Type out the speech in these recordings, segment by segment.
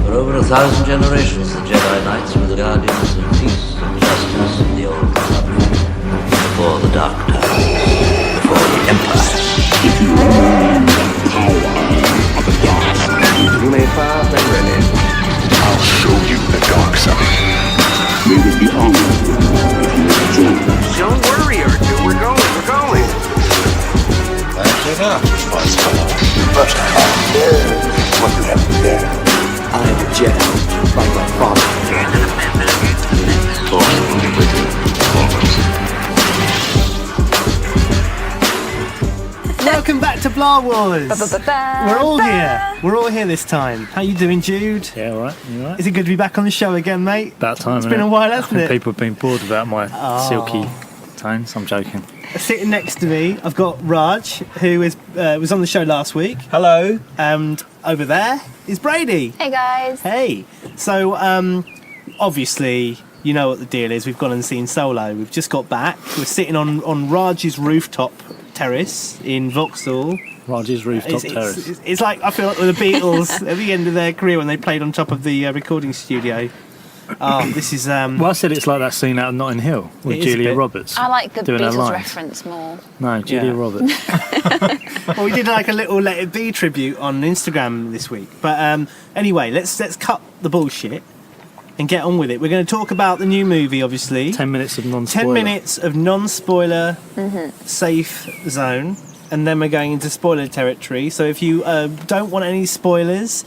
For over 1,000 generations, the Jedi Knights were the guardians of peace and justice in the Old Republic. Before the Dark Times, before the Empire. If you remain the power of the dark side, You may fire when ready. I'll show you the dark side. We would be honored if you join us. Don't worry, R2. We're going. Back it up, Buzzsaw. But what you have there. I am a Jedi, like my father. Force will be with you always. Welcome back to Blah Wars. We're all here. We're all here this time. How you doing, Jude? Yeah, all right. You all right? Is it good to be back on the show again, mate? About time. It's been a while, hasn't it? People have been bored about my silky tones. I'm joking. Sitting next to me, I've got Raj, who was on the show last week. Hello. And over there is Bradie. Hey guys. Hey. So, obviously, you know what the deal is. We've gone and seen Solo. We've just got back. We're sitting on Raj's rooftop terrace in Vauxhall. Raj's rooftop terrace. It's like, I feel like with the Beatles at the end of their career when they played on top of the recording studio. Oh, this is... Well, I said it's like that scene out of Notting Hill with Julia Roberts. I like the doing her Beatles lines. reference more. No, Julia Roberts. Well, we did like a little Let It Be tribute on Instagram this week. But anyway, let's cut the bullshit and get on with it. We're going to talk about the new movie, obviously. 10 minutes of non-spoiler. 10 minutes of non-spoiler safe zone. And then we're going into spoiler territory. So if you don't want any spoilers,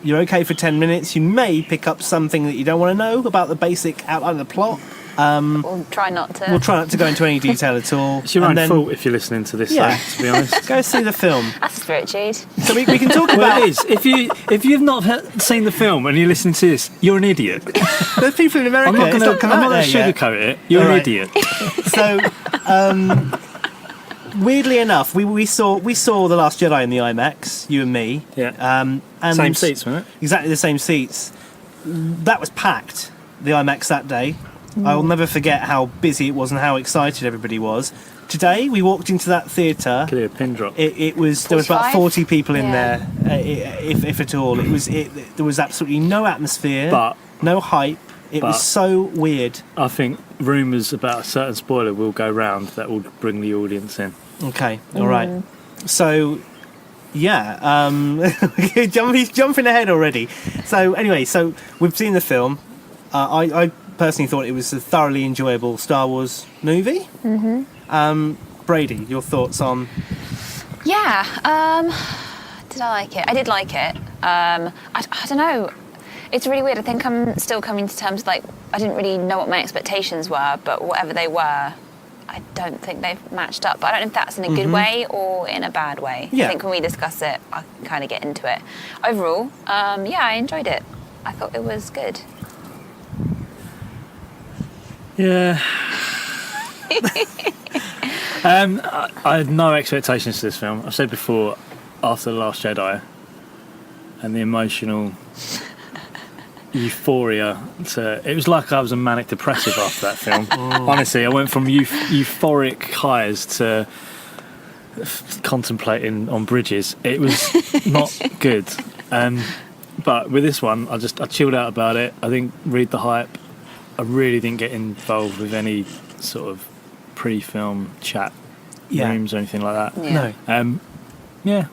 you're okay for 10 minutes. You may pick up something that you don't want to know about the basic outline of the plot. We'll try not to. We'll try not to go into any detail at all. It's your own fault if you're listening to this, Yeah. though, to be honest. Go see the film. That's the spirit, Jude. So we can talk about... Well, it is. If you've not seen the film and you're listening to this, you're an idiot. There's people in America. I'm not going to yet. sugarcoat it. You're an idiot. So, weirdly enough, we saw The Last Jedi in the IMAX, you and me. Yeah. And Same seats, wasn't it? Exactly the same seats. That was packed, the IMAX that day. I will never forget how busy it was and how excited everybody was. Today, we walked into that theatre. Could hear a pin drop. It was there was about 40 people in Yeah. there, if at all. There was absolutely no atmosphere, But no hype. It was so weird. I think rumours about a certain spoiler will go round that will bring the audience in. Okay, all right. So, yeah, he's jumping ahead already. So anyway, so we've seen the film. I personally thought it was a thoroughly enjoyable Star Wars movie. Bradie, your thoughts on? Yeah. Did I like it? I did like it. I don't know. It's really weird. I think I'm still coming to terms, like, I didn't really know what my expectations were, but whatever they were, I don't think they've matched up. But I don't know if that's in a good way or in a bad way. Yeah. I think when we discuss it, I can kind of get into it. Overall, yeah, I enjoyed it. I thought it was good. Yeah. I had no expectations to this film. I've said before, after The Last Jedi and the emotional euphoria it was like I was a manic depressive after that film. Honestly, I went from euphoric highs to contemplating on bridges. It was not good. But with this one, I chilled out about it. I didn't read the hype. I really didn't get involved with any sort of pre-film chat rooms or anything like that. Yeah. No. Yeah,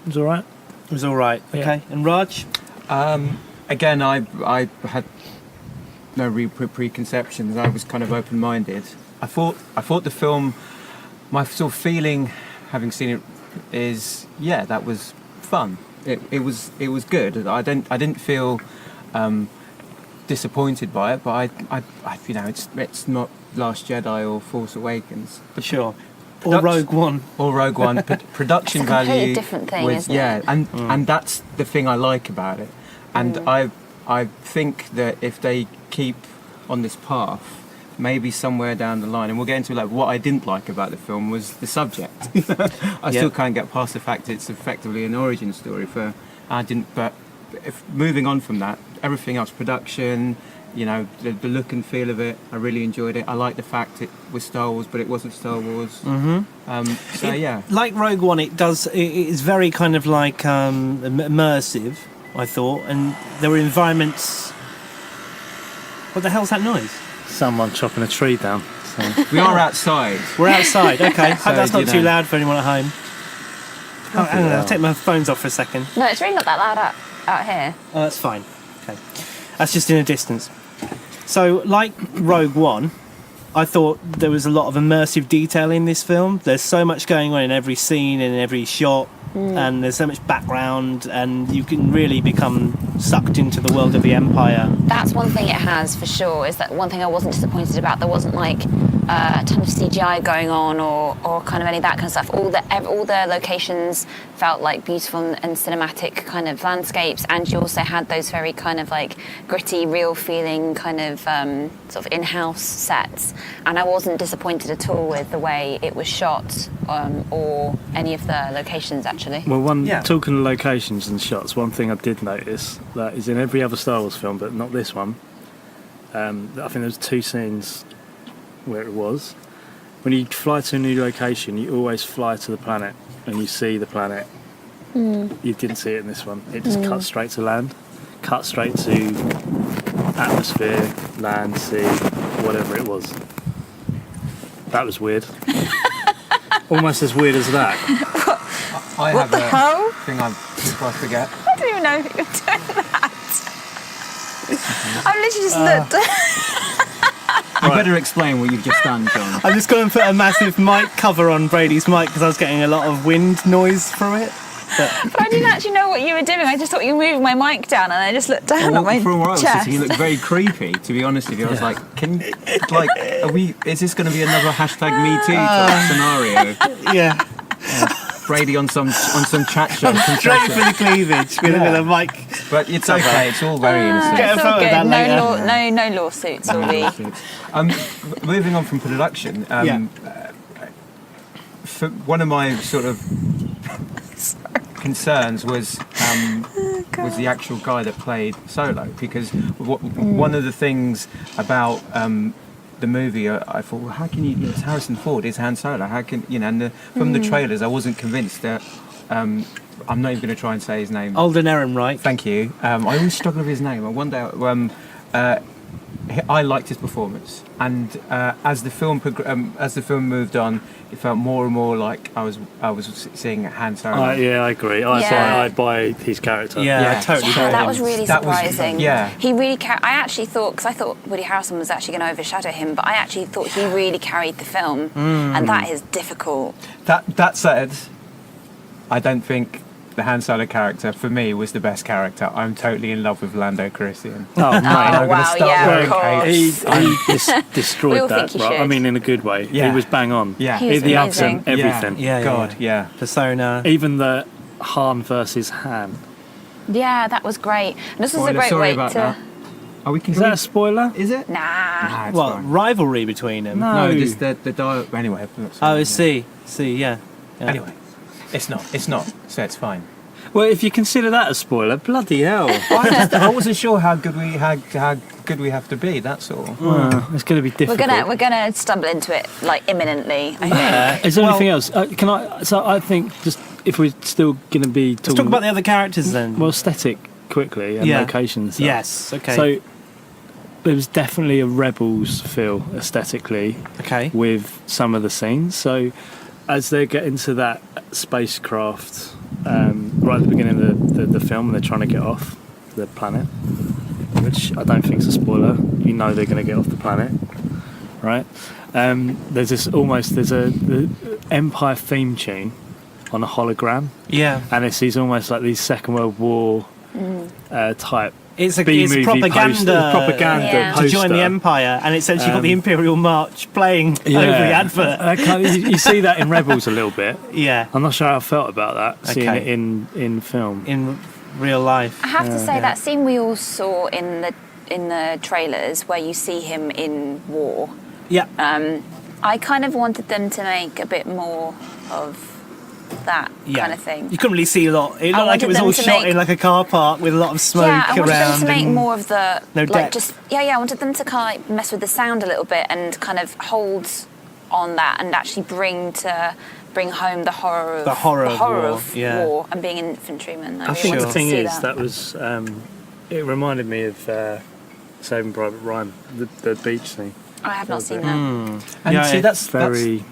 it was all right. It was all right. Yeah. Okay. And Raj? Again, I had no preconceptions. I was kind of open-minded. I thought the film, my sort of feeling, having seen it, is that was fun. It was good. I didn't feel disappointed by it, but I it's not Last Jedi or Force Awakens. Sure. Or Rogue One. Or Rogue One. Production It's a completely value different thing, was, isn't it? and that's the thing I like about it. And I think that if they keep on this path, maybe somewhere down the line, and we'll get into what I didn't like about the film was the subject. I still can't get past the fact it's effectively an origin story but if moving on from that, everything else, production, the look and feel of it, I really enjoyed it. I like the fact it was Star Wars, but it wasn't Star Wars. Like Rogue One, it is very kind of like immersive. I thought, and there were environments. What the hell's that noise? Someone chopping a tree down. So. We are outside. We're outside. Okay, So, that's not you too know. loud for anyone at home. Oh, hang on, I'll take my phones off for a second. No, it's really not that loud out here. Oh, that's fine. Okay, that's just in a distance. So, like Rogue One, I thought there was a lot of immersive detail in this film. There's so much going on in every scene and in every shot, and there's so much background, and you can really become sucked into the world of the Empire. That's one thing it has for sure. Is that one thing I wasn't disappointed about? There wasn't like a ton of CGI going on or kind of any of that kind of stuff. All the locations felt like beautiful and cinematic kind of landscapes, and you also had those very kind of like gritty, real feeling kind of sort of in-house sets. And I wasn't disappointed at all with the way it was shot or any of the locations actually. Well, talking of locations and shots, one thing I did notice that is in every other Star Wars film, but not this one. I think there's 2 scenes where it was. When you fly to a new location, you always fly to the planet and you see the planet. You didn't see it in this one. It just cut straight to land, cut straight to atmosphere, land, sea, whatever it was. That was weird. Almost as weird as that. I What have the a hell? thing before I forget. I didn't even know that you were doing that. I've literally just looked. You better explain what you've just done, John. I'm just going to put a massive mic cover on Brady's mic because I was getting a lot of wind noise from it. But I didn't actually know what you were doing. I just thought you were moving my mic down, and I just looked down at my From where I was chest. sitting, you looked very creepy. To be honest with you, I was like, Is this going to be another #MeToo type scenario? Yeah, Brady on some chat show. straight for the cleavage with a mic. But it's okay. It's all very innocent. Get a It's all photo of that good. later. No lawsuits will be. Moving on from production, for one of my sort of concerns was the actual guy that played Solo, because one of the things about the movie, I thought, well, how can you? It's Harrison Ford, it's Han Solo. How can and from the trailers, I wasn't convinced that. I'm not even going to try and say his name. Alden Ehrenreich. Thank you. I always struggle with his name. One day, I liked his performance, and as the film moved on, it felt more and more like I was seeing Han Solo. I agree. I buy his character. Yeah, I totally. Yeah, buy that him. was really That was- surprising. yeah. He really I actually thought, because I thought Woody Harrelson was actually going to overshadow him, but I actually thought he really carried the film, and that is difficult. That said, I don't think the Han Solo character for me was the best character. I'm totally in love with Lando Calrissian. Oh, mate. I'm gonna wow, start yeah, wearing of course. capes. He destroyed We all that. think he Right? I should. mean, in a good way. Yeah. He was bang on. Yeah. He was the amazing. accent, everything. Yeah, God, yeah. Persona. Even the Han versus Han. Yeah, that was great. And this was a Spoiler, great sorry way about to. that. Are we? Is that a spoiler? Is it? Nah. It's Well, fine. rivalry between them. No. No, just the dialogue. Anyway. Oh, I see. Yeah. Anyway, it's not. So it's fine. Well, if you consider that a spoiler, bloody hell. I wasn't sure how good we have to be. That's all. It's going to be difficult. We're gonna stumble into it like imminently. I think. Is there anything else? Can I? So I think just if we're still going to be talking. Let's talk about the other characters then. well, aesthetic quickly and location and stuff. Yes. Okay. So there was definitely a Rebels feel aesthetically okay. with some of the scenes. So as they get into that spacecraft right at the beginning of the film, and they're trying to get off the planet, which I don't think is a spoiler. You know they're going to get off the planet, right? There's the Empire theme tune on a hologram, Yeah. and it's almost like these Second World War type. It's B-movie propaganda. propaganda Yeah. To join the poster. Empire, and it's actually got the Imperial March playing over the advert. That you see that in Rebels a little bit. Yeah. I'm not sure how I felt about that, seeing Okay. it in film. In real life. I have to say that scene we all saw in the trailers where you see him in war. Yeah. I kind of wanted them to make a bit more of that kind of thing. You couldn't really see a lot. It looked like wanted it was them all to shot make- in like a car park with a lot of smoke Yeah, I wanted around. them to make and more of the no like depth. I wanted them to kind of like mess with the sound a little bit and kind of hold on that and actually bring to bring home the horror of war, of yeah. war and being an infantryman. I think really the wanted thing to see is that was it reminded me of Saving Private Ryan, the beach scene. I have not seen that. And Yeah, see, it's Very.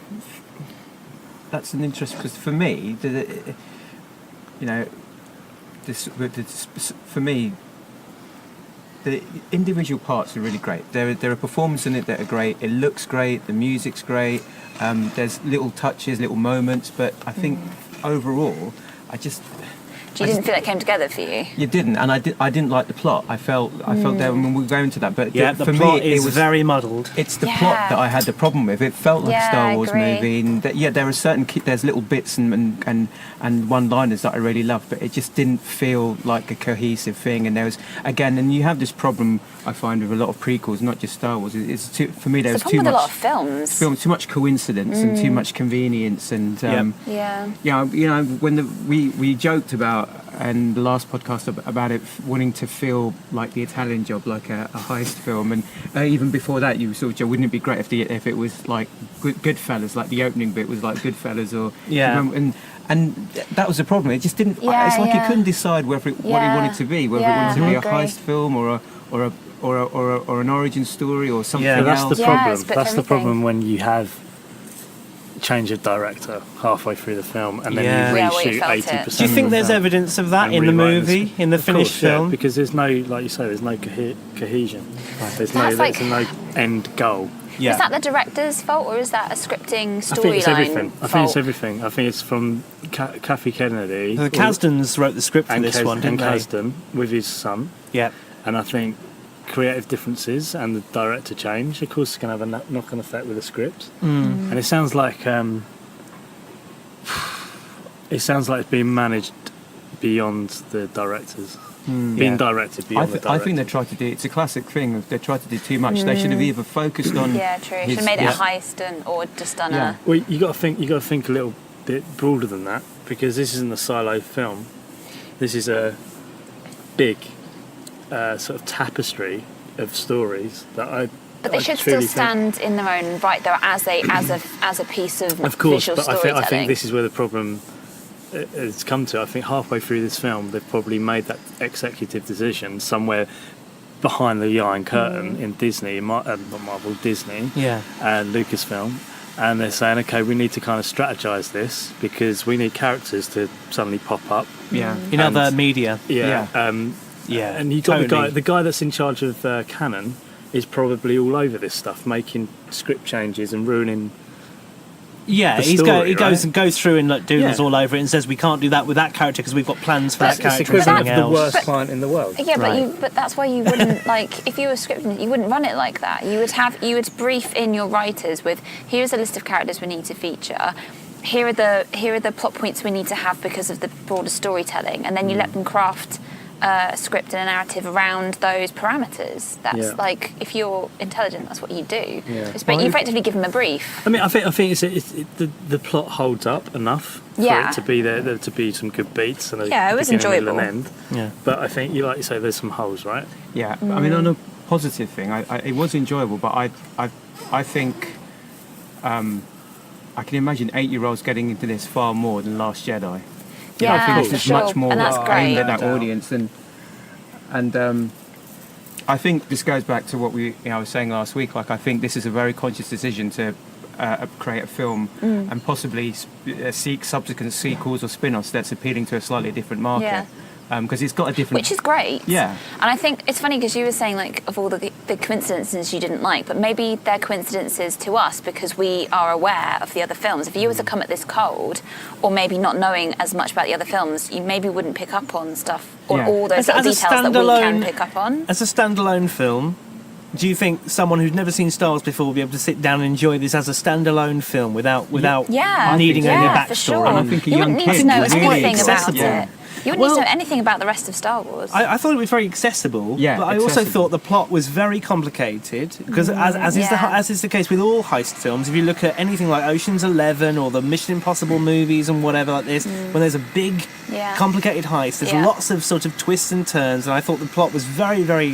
that's an interest, because for me, you know, for me, the individual parts are really great. There are performances in it that are great. It looks great. The music's great. There's little touches, little moments, but I think overall, You didn't feel it came together for you? You didn't, and I didn't like the plot. I felt there. I mean, we'll go into that, but Yeah, for the plot me, is it was very muddled. It's the plot that I had the problem with. It felt like a Yeah, Star I Wars agree. movie, and there are certain there's little bits and one-liners that I really loved, but it just didn't feel like a cohesive thing. And there was and you have this problem I find with a lot of prequels, not just Star Wars. It's for me there It's was the too problem with a lot much of films. too much coincidence and too much convenience and. Yeah. Yeah, when we joked about and the last podcast about it wanting to feel like the Italian Job, like a heist film, and even before that, you sort of, wouldn't it be great if it was like Goodfellas, like the opening bit was like Goodfellas, or and that was the problem. It just didn't. It's like he couldn't decide what he wanted to be, whether it wanted to be a heist film or an origin story or something Yeah, that's else. the Yeah, problem. it's a bit That's the of everything. problem when you have change of director halfway through the film and then Yeah. you Yeah, well, you reshoot felt 80%. it. Do you think there's evidence of that and in the rewrite movie, in the Of finished course, yeah, film? because there's no, like you say, there's no cohesion. There's That's like- no end goal. Yeah. Is that the director's fault, or is that a scripting I think it's storyline everything. I think fault? it's everything. I think it's from Kathy Kennedy. The Kasdans wrote the script for and this one, didn't and they? Kasdan with his son. Yeah. And I think creative differences and the director change, of course, can have a knock-on effect with the script. And it sounds like it's being managed beyond the directors. Being directed beyond the directors. I think they tried to do. It's a classic thing. They tried to do too much. They should have either focused on. Yeah, true. Should have made it a heist or just done Yeah. a... Well, you got to think a little bit broader than that, because this isn't a silo film. This is a big sort of tapestry of stories that But they I should still truly think- stand in their own right, though, as a piece of Of course, visual but storytelling. I think this is where the problem has come to. I think halfway through this film, they've probably made that executive decision somewhere behind the Iron Curtain in Disney, not Marvel, Disney, Lucasfilm, and they're saying, okay, we need to kind of strategize this because we need characters to suddenly pop up. Yeah. In other media. Yeah. Yeah. And you got totally. the guy that's in charge of Canon is probably all over this stuff, making script changes and ruining. Yeah, the he story, goes through and like doodles Yeah. all over it and says we can't do that with that character because we've got plans for But that character and It's equivalent something of the else. worst client in the world. Yeah, Right. but that's why you wouldn't like if you were scripting, you wouldn't run it like that. You would brief in your writers with here's a list of characters we need to feature. Here are the plot points we need to have because of the broader storytelling, and then you let them craft a script and a narrative around those parameters. That's like if you're intelligent, that's what you do. Yeah. But you effectively give them a brief. I mean, I think the plot holds up enough for Yeah. it to be there to be some good beats and a Yeah, it was beginning, middle, enjoyable. and end. Yeah. But I think, like you say, there's some holes, right? Yeah, I mean, on a positive thing, it was enjoyable, but I think I can imagine 8-year-olds getting into this far more than Last Jedi. Yeah, I think for this is sure. much more And that's aimed at great. that audience, and I think this goes back to what I was saying last week. Like, I think this is a very conscious decision to create a film and possibly seek subsequent sequels or spin-offs that's appealing to a slightly different market. Because it's got a different... Which is great. Yeah. And I think it's funny because you were saying, like, of all the coincidences you didn't like, but maybe they're coincidences to us because we are aware of the other films. If you were to come at this cold, or maybe not knowing as much about the other films, you maybe wouldn't pick up on stuff, or all those little details that we can pick up on. As a standalone film, do you think someone who's never seen Star Wars before will be able to sit down and enjoy this as a standalone film without needing any for backstory? sure. And I think a you young wouldn't need kid to know would really anything about accessible. it. You wouldn't need to know anything about the rest of Star Wars. I thought it was very accessible, Yeah, but I also accessible. thought the plot was very complicated because, as is the case with all heist films, if you look at anything like Ocean's 11 or the Mission Impossible movies and whatever like this, when there's a big, complicated heist, there's lots of sort of twists and turns, and I thought the plot was very, very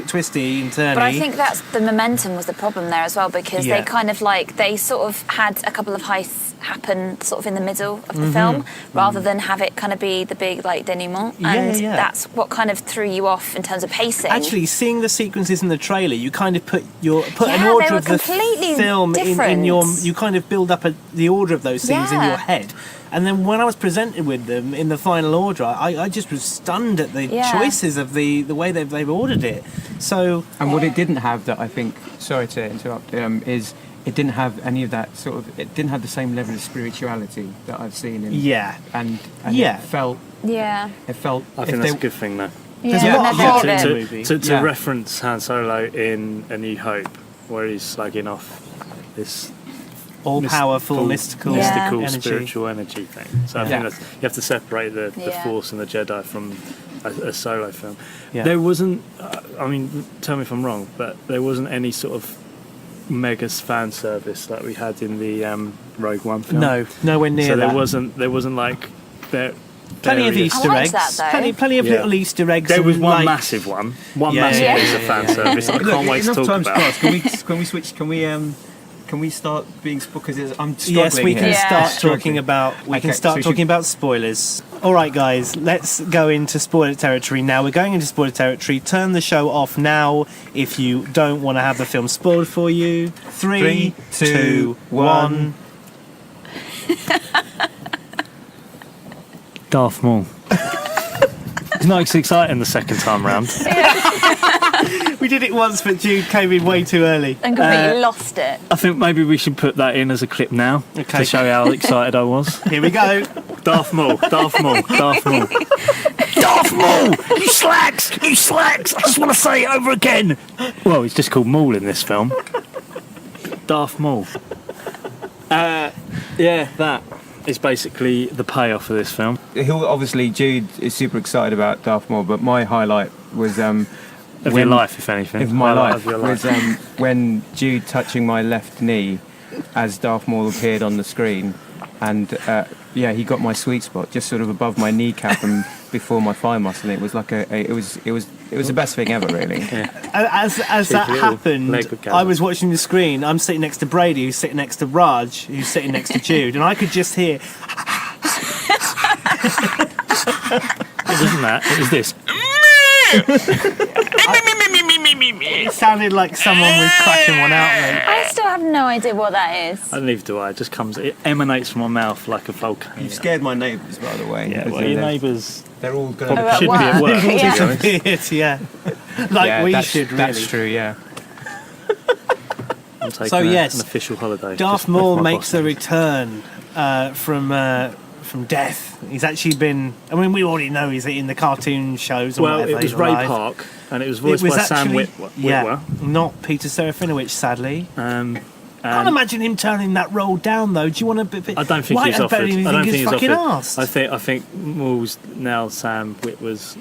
twisty and turny. But I think that's the momentum was the problem there as well, because Yeah. they kind of like they sort of had a couple of heists happen sort of in the middle of the film, rather than have it kind of be the big like denouement. And that's what kind of threw you off in terms of pacing. Actually, seeing the sequences in the trailer, you kind of put an Yeah, order they were of the completely film in your. different. You kind of build up the order of those things in Yeah. your head, and then when I was presented with them in the final order, I just was stunned at the Yeah. choices of the way they've ordered it. So And what it didn't have that I think, sorry to interrupt, is it didn't have any of that sort of. It didn't have the same level of spirituality that I've seen in. yeah, And Yeah. it felt. yeah, It felt. I if think that's they- a good thing, though. There's yeah, a lot and of they heart brought to it. the movie. To Yeah. reference Han Solo in A New Hope, where he's slagging off this all powerful, mystical, Yeah. energy. spiritual energy thing. So I Yeah. think that's, you have to separate the Yeah. Force and the Jedi from a Solo film. Yeah. There wasn't, I mean, tell me if I'm wrong, but there wasn't any sort of mega fan service like we had in the Rogue One film. No, nowhere near so that. there wasn't like Plenty of various- Easter I eggs. liked that, though. Plenty of Yeah. little Easter eggs. There was and, one like, massive one, Yeah, massive yeah, piece of yeah, fan yeah, service. yeah. I can't wait to enough talk time's about. passed. Can we switch? Can we start being because I'm struggling Yes, we can here. Yeah. start Struggling. talking about Okay, so we should- about spoilers. All right, guys, let's go into spoiler territory now. We're going into spoiler territory. Turn the show off now if you don't want to have the film spoiled for you. 3, 2, 1. Darth Maul. It's not as exciting the second time round. We did it once, but Jude came in way too early. and completely lost it. I think maybe we should put that in as a clip now Okay. to show how excited I was. Here we go. Darth Maul, Darth Maul, Darth Maul. Darth Maul! You slacks! You slacks! I just want to say it over again! Well, he's just called Maul in this film. Darth Maul. Yeah, that is basically the payoff of this film. He'll obviously Jude is super excited about Darth Maul, but my highlight was Of your life, if anything. of my Highlight life of your was when Jude touching my left knee as Darth Maul appeared on the screen, and he got my sweet spot just sort of above my kneecap and before my thigh muscle. It was like it was the best thing ever, really. As that Cheeky little happened, leg with I was watching the screen. I'm sitting next to Bradie, who's sitting next to Raj, who's sitting next to Jude, and I could just hear. It wasn't that, it was this. It sounded like someone was cracking one out, mate. I still have no idea what that is. Neither do I. It just comes, it emanates from my mouth like a volcano. You've scared my neighbours, by the way. Yeah, because well, your they're- neighbours They're all going Oh, should be at work. Yeah. to be honest. It's, yeah. Like we should, really. That's true, yeah. I'm taking So, yes, an official holiday. Darth Just Maul my makes boss. a return from death. He's actually been. I mean, we already know he's in the cartoon shows. Or Well, whatever, it was he's Ray alive. Park, and it was It voiced was by Sam actually, Witwer. not Peter Serafinowicz, sadly. Can't And imagine him turning that role down, though. Do you want to? I don't think Why he's offered. Anything I don't think he's he's fucking offered. asked. I think Maul's now Sam Witwer's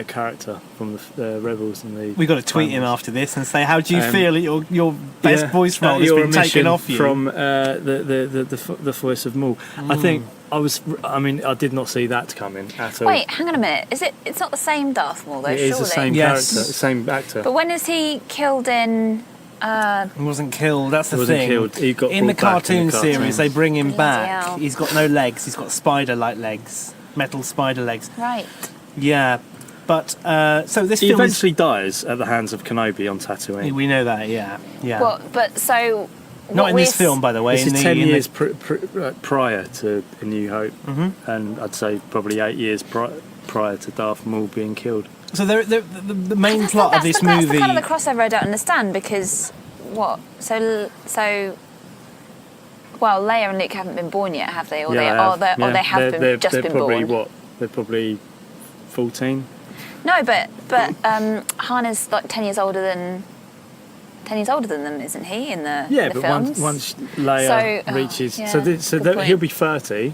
character from the Rebels and the. We got to tweet him after this and say, "How do you feel that your best Yeah, voice role has your been taken omission off you?" from the voice of Maul. I think I did not see that coming at all. Wait, hang on a minute. It's not the same Darth Maul though, it surely? is the same Yes. character, the same actor. But when is he killed in? He wasn't killed. That's the He wasn't thing. killed. He got in the brought back in cartoon the series, cartoons. they bring him Bloody back. hell. He's got no legs. He's got spider-like legs, metal spider legs. Right. Yeah, but so this He film eventually dies at the hands of Kenobi on Tatooine. we know that. Yeah. Well, but so. Not what in this we're film, by the way. This in is the, 10 in the- years prior to A New Hope, and I'd say probably 8 years prior to Darth Maul being killed. So the main plot of this that's movie. the kind of the crossover I don't understand, because what? So well, Leia and Luke haven't been born yet, have they? Or they have They're been just been probably born. what? They're probably 14. No, but Han is like 10 years older than them, isn't he? In the Yeah, the but films? once Leia So- reaches, yeah, so good point. he'll be 30,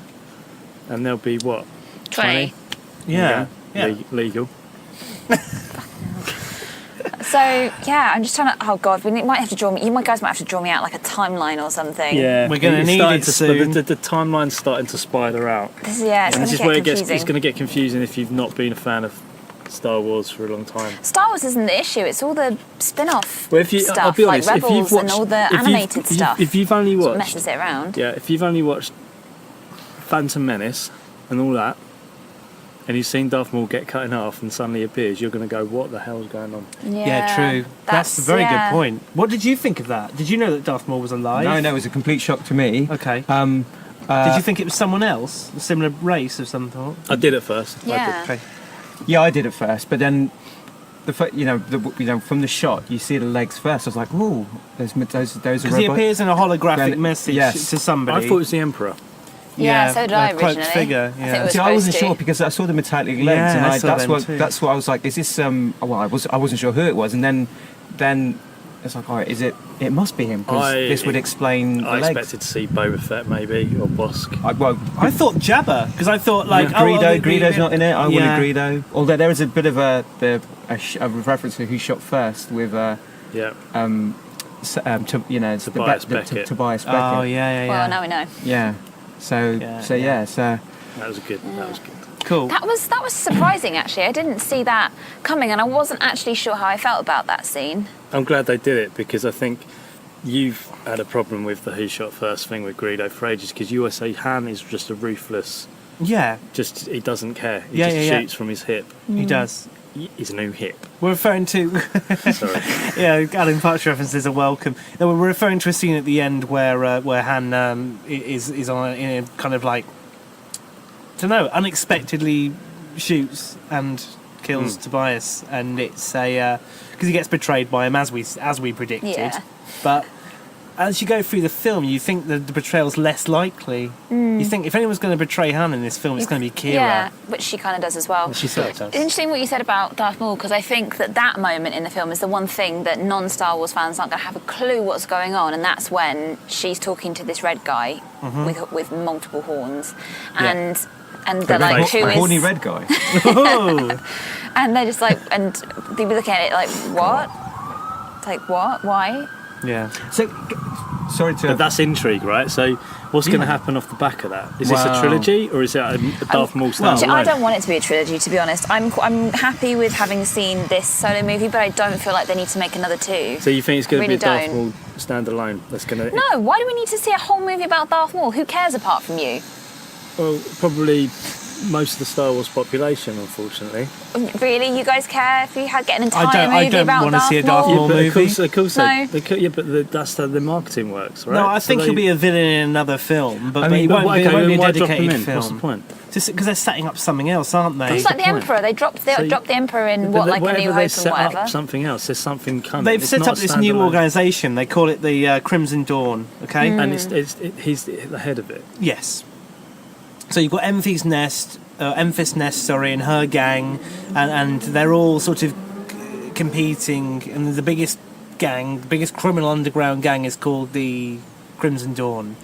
and they'll be what? 20. yeah. Legal. So yeah, I'm just trying to. Oh God, might have to draw me. You guys might have to draw me out like a timeline or something. Yeah, We're gonna it's need starting it to soon. The timeline's starting to spider out. It's And going this to is get where confusing. it's going to get confusing if you've not been a fan of Star Wars for a long time. Star Wars isn't the issue. It's all the spin-off Well, if you, stuff, I'll be honest, like if you've Rebels watched, and all the if you've- animated stuff. if you've only That's what watched, messes it around. yeah, if you've only watched Phantom Menace and all that, and you've seen Darth Maul get cut in half and suddenly appears, you're going to go, "What the hell's going on?" Yeah, true. That's a very good point. What did you think of that? Did you know that Darth Maul was alive? No, it was a complete shock to me. Okay. Did Did you think it was someone else, a similar race of some sort? I did at first. Yeah. Okay. Yeah, I did at first, but then from the shot you see the legs first. I was like, "Ooh, those are Because he robot." appears in a holographic Then- message yes. to somebody. I thought it was the Emperor. Yeah, so did I a cloaked originally. figure. I think Yeah. it was See, I wasn't supposed to. sure because I saw the metallic legs, Yeah, and I saw them too. that's what I was like. Is this Well, I wasn't sure who it was, and then it's like, all right, is it? It must be him because this would explain the I legs. expected to see Boba Fett maybe or Bosk. I thought Jabba, because I thought Greedo's not in it. I Yeah. wanted Greedo. Although there is a bit of a reference to who shot first with Yeah. Tobias Beckett. Tobias Beckett. Oh yeah. Well, now we know. Yeah. So Yeah. That was good. That was good. Cool. That was surprising, actually. I didn't see that coming, and I wasn't actually sure how I felt about that scene. I'm glad they did it because I think you've had a problem with the who shot first thing with Greedo for ages because you always say Han is just a ruthless, Yeah, just he doesn't care. He Yeah, just yeah. shoots from his hip. he does. His new hip. We're referring to Sorry. yeah, Alan Park's references are welcome. No, we're referring to a scene at the end where Han is on in a kind of like, I don't know, unexpectedly shoots and kills Tobias, and it's a because he gets betrayed by him as we predicted. Yeah. But as you go through the film, you think that the betrayal's less likely. You think if anyone's going to betray Han in this film, it's going to be Kira. Yeah, which she kind of does as well. She sort of does. Interesting what you said about Darth Maul, because I think that moment in the film is the one thing that non-Star Wars fans aren't going to have a clue what's going on, and that's when she's talking to this red guy with multiple horns, and they're like, who is horny red guy? Oh. And they're just like, and they'd be looking at it like, what? It's like, what? Why? Yeah. So, sorry to. But that's intrigue, right? So what's going to happen off the back of that? Is this a Wow. trilogy or is it a Darth Maul style? Actually, I don't want it to be a trilogy, to be honest. I'm happy with having seen this solo movie, but I don't feel like they need to make another two. So you think it's going to Really be a Darth don't. Maul standalone? That's going to. No, why do we need to see a whole movie about Darth Maul? Who cares apart from you? Well, probably most of the Star Wars population, unfortunately. Really, you guys care if you had get an entire I movie don't about wanna Darth see a Darth Maul? Maul but movie. of course No. that's how the marketing works, right? No, I So think they- he'll be a villain in another film, but, I mean, it but won't, be, it okay, won't be a then why drop him dedicated in? film. What's the point? Because they're setting up something else, aren't they? It's like the point. Emperor. They dropped the Emperor in But like a whatever New they Hope and set whatever. up something else. There's something coming. They've It's set not up this new standalone. organisation. They call it the Crimson Dawn. Okay. Hmm. and he's the head of it. Yes. So you've got Emphys Nest, and her gang, and they're all sort of competing. And the biggest criminal underground gang is called the Crimson Dawn.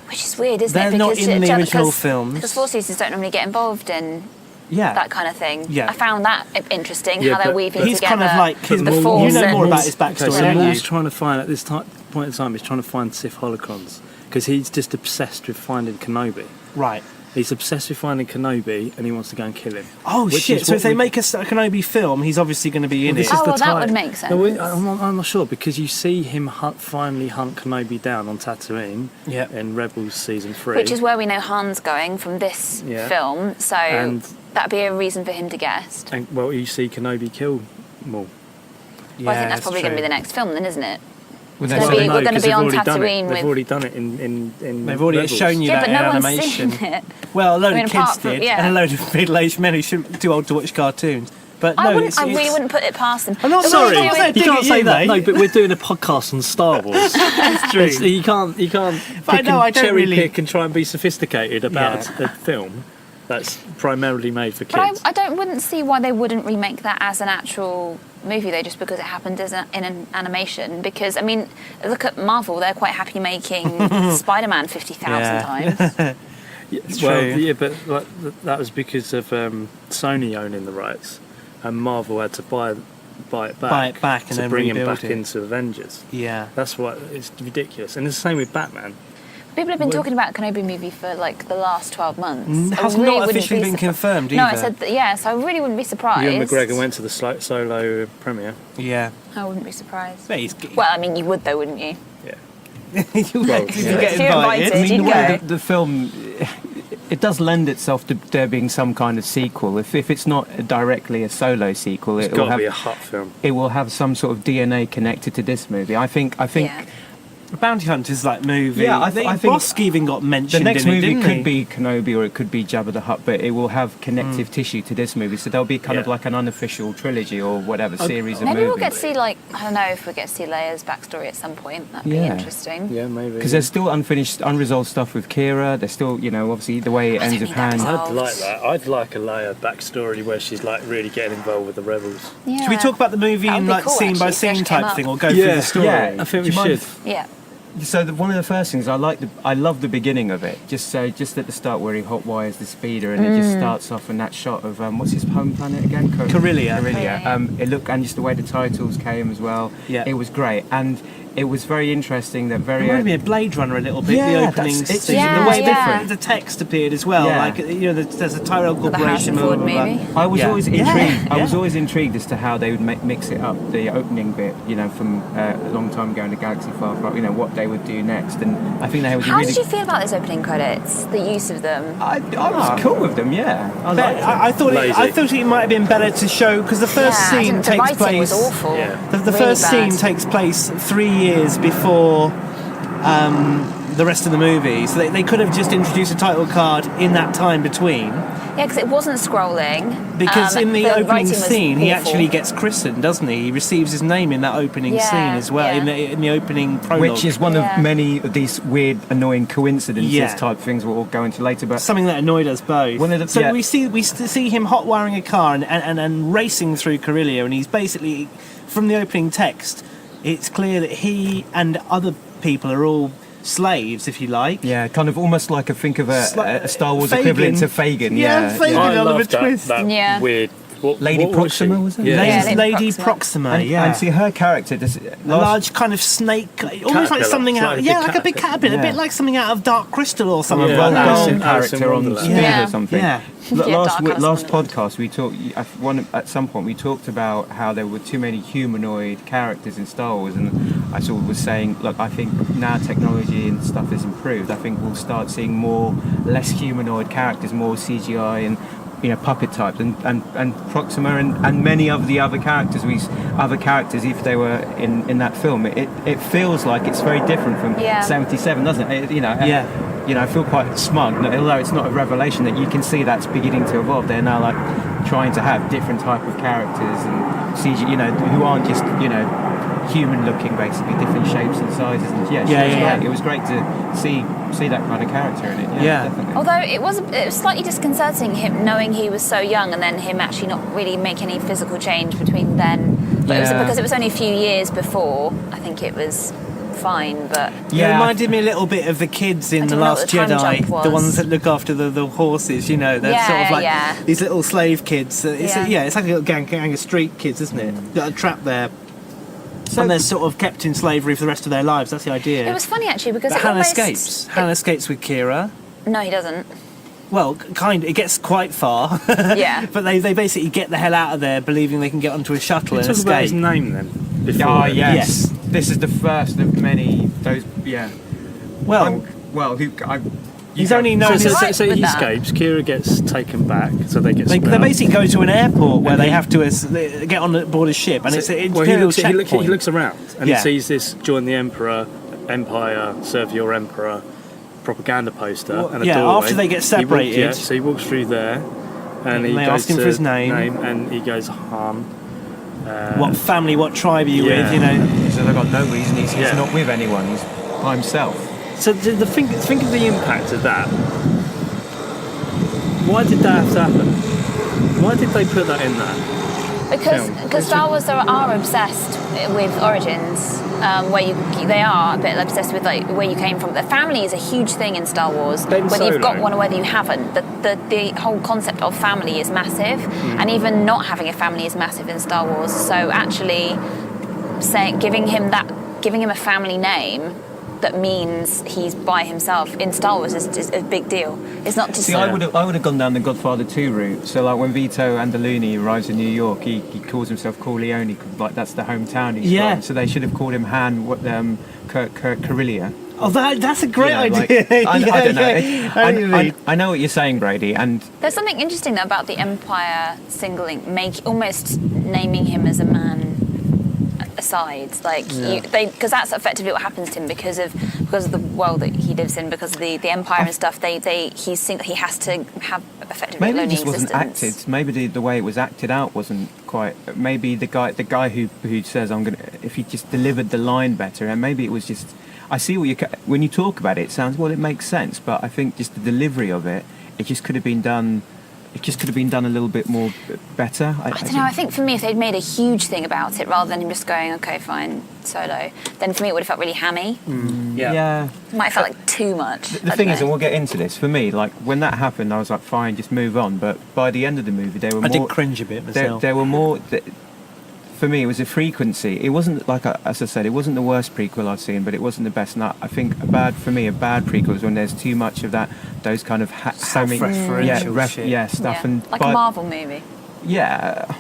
Which is weird, isn't They're it? not in the because- original films. Because Force users don't normally get involved in Yeah. that kind of thing. Yeah. I found that interesting, Yeah, how they're but- weaving He's together kind of like But the Maul- Force you know and- more about his backstory, Okay, so don't you? Maul's trying to find at this point in time. He's trying to find Sith holocrons because he's just obsessed with finding Kenobi. Right. He's obsessed with finding Kenobi and he wants to go and kill him. Oh Which shit! is So what if they we- make a Kenobi film, he's obviously going to be in Well, it. this is Oh, the well, that would time. make sense. No, I'm not sure because you see him finally hunt Kenobi down on Tatooine Yeah. in Rebels season 3. Which is where we know Han's going from this Yeah. film, so And- that'd be a reason for him to guest. And, well, you see Kenobi kill Maul. Yeah, Well, I think that's probably going to be the next film, then, isn't it? Well, It's gonna be- we're gonna 'cause be they've on already done it. Tatooine They've with- already done it in They've already Rebels. shown you Yeah, that but in no one's animation. seen it. Well, a load I mean, of kids apart from- did, yeah. and a load of middle-aged men who shouldn't too old to watch cartoons. But no, I really it's- wouldn't put it past them. I'm not The sorry. way they I do wasn't it- You can't Dig say at that. you, No, mate. but we're doing a podcast on Star Wars. That's true. You can't I pick know, and I don't cherry really- pick and try and be sophisticated about Yeah. a film that's primarily made for But kids. I wouldn't see why they wouldn't remake that as an actual movie, though, just because it happened in an animation. Because, I mean, look at Marvel, they're quite happy making Spider-Man 50,000 Yeah. times. It's well, true. yeah, but that was because of Sony owning the rights, and Marvel had to buy it back and to then bring him rebuild back it. into Avengers. Yeah. That's what it's ridiculous, and it's the same with Batman. People have been talking about a Kenobi movie for like the last 12 months. Has I really not wouldn't officially be been confirmed No, either. I said that, yeah, so I really wouldn't be surprised. Ewan McGregor went to the solo premiere. Yeah. I wouldn't be surprised. But he's, Well, I mean, you would though, wouldn't you? Yeah. you Well, get yeah. If you're invited. invited, you'd go. The film, it does lend itself to there being some kind of sequel. If it's not directly a solo sequel, It's it will got to have be a hot film. it will have some sort of DNA connected to this movie. I think Yeah. Bounty Hunters like movie. Yeah, I think Bosk even got the mentioned next in it, movie didn't could he? be Kenobi or it could be Jabba the Hutt, but it will have connective tissue to this movie. So there'll be kind of Yeah. like an unofficial trilogy or whatever series of Maybe movies. we'll get to see, like, I don't know if we'll get to see Leia's backstory at some point. That'd be Yeah. interesting. Yeah, maybe. Because there's still unresolved stuff with Kira. There's still, obviously the way it I ends don't with need that Han. result. I'd like that. I'd like a Leia backstory where she's like really getting involved with the rebels. Yeah. Should we talk about the movie That would in be like cool, scene by actually, scene fresh came type up. thing, or go through the story? Yeah. I think we Do you mind should. Yeah. So one of the first things I love the beginning of it. Just at the start where he hot wires the speeder and it just starts off in that shot of what's his home planet again? Corellia. Yeah. It looked, and just the way the titles came as well. Yeah. It was great, and it was very interesting that It very. reminded me of Blade Runner a little bit. Yeah, the opening that's- it's- scene, Yeah, the way yeah. the text appeared as well. Yeah. Like there's a Tyrell Or the Harrison Corporation. Ford blah, blah, blah. movie. I was Yeah. always Yeah, intrigued. I was yeah. always intrigued as to how they would mix it up. The opening bit, from a long time ago in the Galaxy Far Far. What they would do next, and I think they would How really. did you feel about those opening credits? The use of them? I was cool with them. Yeah, I But liked it. I thought Lazy. it might have been better to show because the first Yeah, I scene didn't- the takes writing place. was awful. Yeah. The Really first bad. scene takes place 3 years before the rest of the movie, so they could have just introduced a title card in that time between. Yeah, because it wasn't scrolling. Because in the opening writing was scene, he awful. actually gets christened, doesn't he? He receives his name in that opening Yeah, scene as well, yeah. in the opening prologue. Which is one Yeah. of many of these weird, annoying coincidences Yeah. type things we'll go into later. But something that annoyed us both. One of the- so yeah. we see him hot wiring a car and racing through Corellia, and he's basically, from the opening text, it's clear that he and other people are all slaves, if you like. yeah, kind of almost like think of a Star Wars Fagin. equivalent to Fagin. Yeah, Fagin. I Oliver love that, Twist. that Yeah. weird. Lady what was she? Proxima, was it? Yeah. Yeah, Lady Lady Proxima. Proxima, And, yeah. and see her character. Large kind of snake, almost like Caterpillar. something It's out, like a yeah, big like a big caterpillar, a Yeah. bit like something out of Dark Crystal or something. Yeah. like that. Alice Alice in character on Wonderland. speed Yeah. or something. Yeah. Yeah, Dark Alice Last in Wonderland. podcast we talked. At some point we talked about how there were too many humanoid characters in Star Wars, and I sort of was saying, look, I think now technology and stuff has improved. I think we'll start seeing less humanoid characters, more CGI and puppet types, and Proxima and many of the other characters if they were in that film, it feels like it's very different from Yeah. 77, doesn't it? Yeah. I feel quite smug, although it's not a revelation, that you can see that's beginning to evolve. They're now like trying to have different type of characters and CG, who aren't just human looking, basically different shapes and sizes. And Yeah. It was great to see that kind of character in it. Yeah. Definitely. Although it was slightly disconcerting him knowing he was so young and then him actually not really make any physical change between then. But it was Yeah. because it was only a few years before. I think it was fine, but It reminded me a little bit of the kids in I The don't know Last what the time Jedi, jump was. the ones that look after the horses, they're Yeah, sort of like yeah. these little slave kids. It's Yeah. it's like a little gang of street kids, isn't it? That are trapped there. And they're sort of kept in slavery for the rest of their lives. That's the idea. it was funny actually because But it Hannah almost escapes. Hannah escapes with Kira. No, he doesn't. Well, kind. It gets quite far. Yeah. But they basically get the hell out of there, believing they can get onto a shuttle and Talk about his escape. name then. Before Oh then. yes. Yes. This is the first of many. Those Well, he's only known So, as. Right so with he that. escapes. Kira gets taken back, so they get. They split basically up. go to an airport where And they he- have to get on board a ship, and it's an Well, he imperial looks, checkpoint. he looks around and Yeah. he sees this "Join the Empire, serve your Emperor" propaganda poster Well, and a yeah, doorway. after they get He walks- separated. so he walks through there, and he they goes ask him to for his name. and he goes Han. What family, what tribe are you Yeah. with? He said, "I got no reason. He's Yeah. not with anyone. He's by himself." So think of the impact of that. Why did that have to happen? Why did they put that in there? Because Star Wars are obsessed with origins, where they are a bit obsessed with like where you came from. The family is a huge thing in Star Wars, Ben whether you've got Solo. one or whether you haven't. The whole concept of family is massive, and even not having a family is massive in Star Wars. So actually, giving him a family name that means he's by himself in Star Wars is a big deal. It's not just. See, I would have gone down the Godfather 2 route. So like when Vito Andolini arrives in New York, he calls himself Corleone, like that's the hometown he's from. So they should have called him Carillia. Oh, that's a great Like, idea. I don't know. Yeah. I know what you're saying, Brady, and There's something interesting though about the Empire almost naming him as a man aside, like because that's effectively what happens to him because of the world that he lives in, because of the Empire and stuff. He has to have effectively maybe a it lonely just wasn't existence. acted. Maybe the way it was acted out wasn't quite. Maybe the guy who says if he just delivered the line better, and maybe it was just. I see when you talk about it, it sounds it makes sense, but I think just the delivery of it just could have been done. It just could have been done a little bit more better. I don't know. I think for me, if they'd made a huge thing about it rather than him just going, okay, fine, Solo, then for me it would have felt really hammy. Yeah. It might have felt like too much. The thing is, and we'll get into this. For me, like when that happened, I was like, fine, just move on. But by the end of the movie, there were I more. did cringe a bit myself. There were more. For me, it was a frequency. It wasn't as I said, it wasn't the worst prequel I've seen, but it wasn't the best. And I think a bad prequel is when there's too much of those kind of self-referential shit. stuff, Yeah. and like a Marvel movie. Yeah.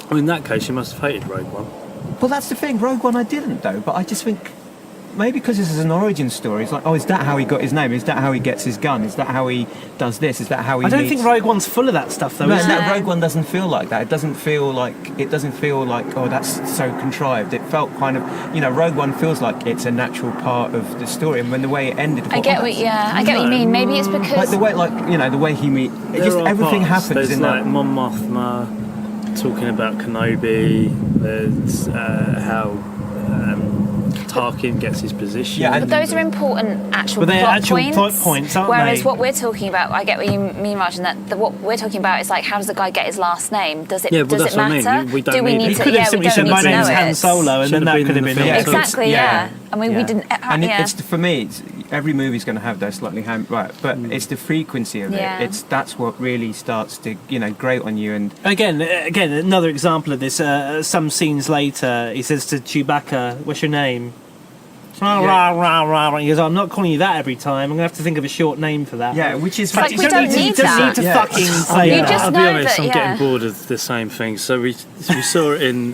Well, in that case, you must have hated Rogue One. Well, that's the thing. Rogue One, I didn't though, but I just think. Maybe because this is an origin story, it's like, oh, is that how he got his name? Is that how he gets his gun? Is that how he does this? Is that how he? I don't think Rogue One's full of that stuff, though. No, is it? Rogue One doesn't feel like that. It doesn't feel like oh, that's so contrived. It felt kind of, Rogue One feels like it's a natural part of the story. And when the way it ended, I get what you mean. Maybe it's because like the way he meet, everything happens. There's in like that. Mon Mothma talking about Kenobi. There's how. Tarkin gets his position. Yeah, but those are important actual plot points, aren't Whereas they? what we're talking about, I get what you mean, Raj, and that what we're talking about is like, how does the guy get his last name? Does it Yeah, well, does that's it what I mean. matter? We don't Do we need need it. to? He could have Yeah, we simply don't said, need my to name's know Han it. Solo, and then that could have been it. Exactly, yeah. I mean, we didn't. And it's for me. Every movie's going to have those slightly but it's the frequency of it. That's what really starts to grate on you. And Again, another example of this. Some scenes later, he says to Chewbacca, "What's your name?" Rah, rah, rah, rah. He goes, I'm not calling you that every time. I'm going to have to think of a short name for that. Yeah, which is... Like, we don't need to that. fucking say You that. just I'll be know honest, that, I'm yeah. getting bored of the same thing. So we saw it in...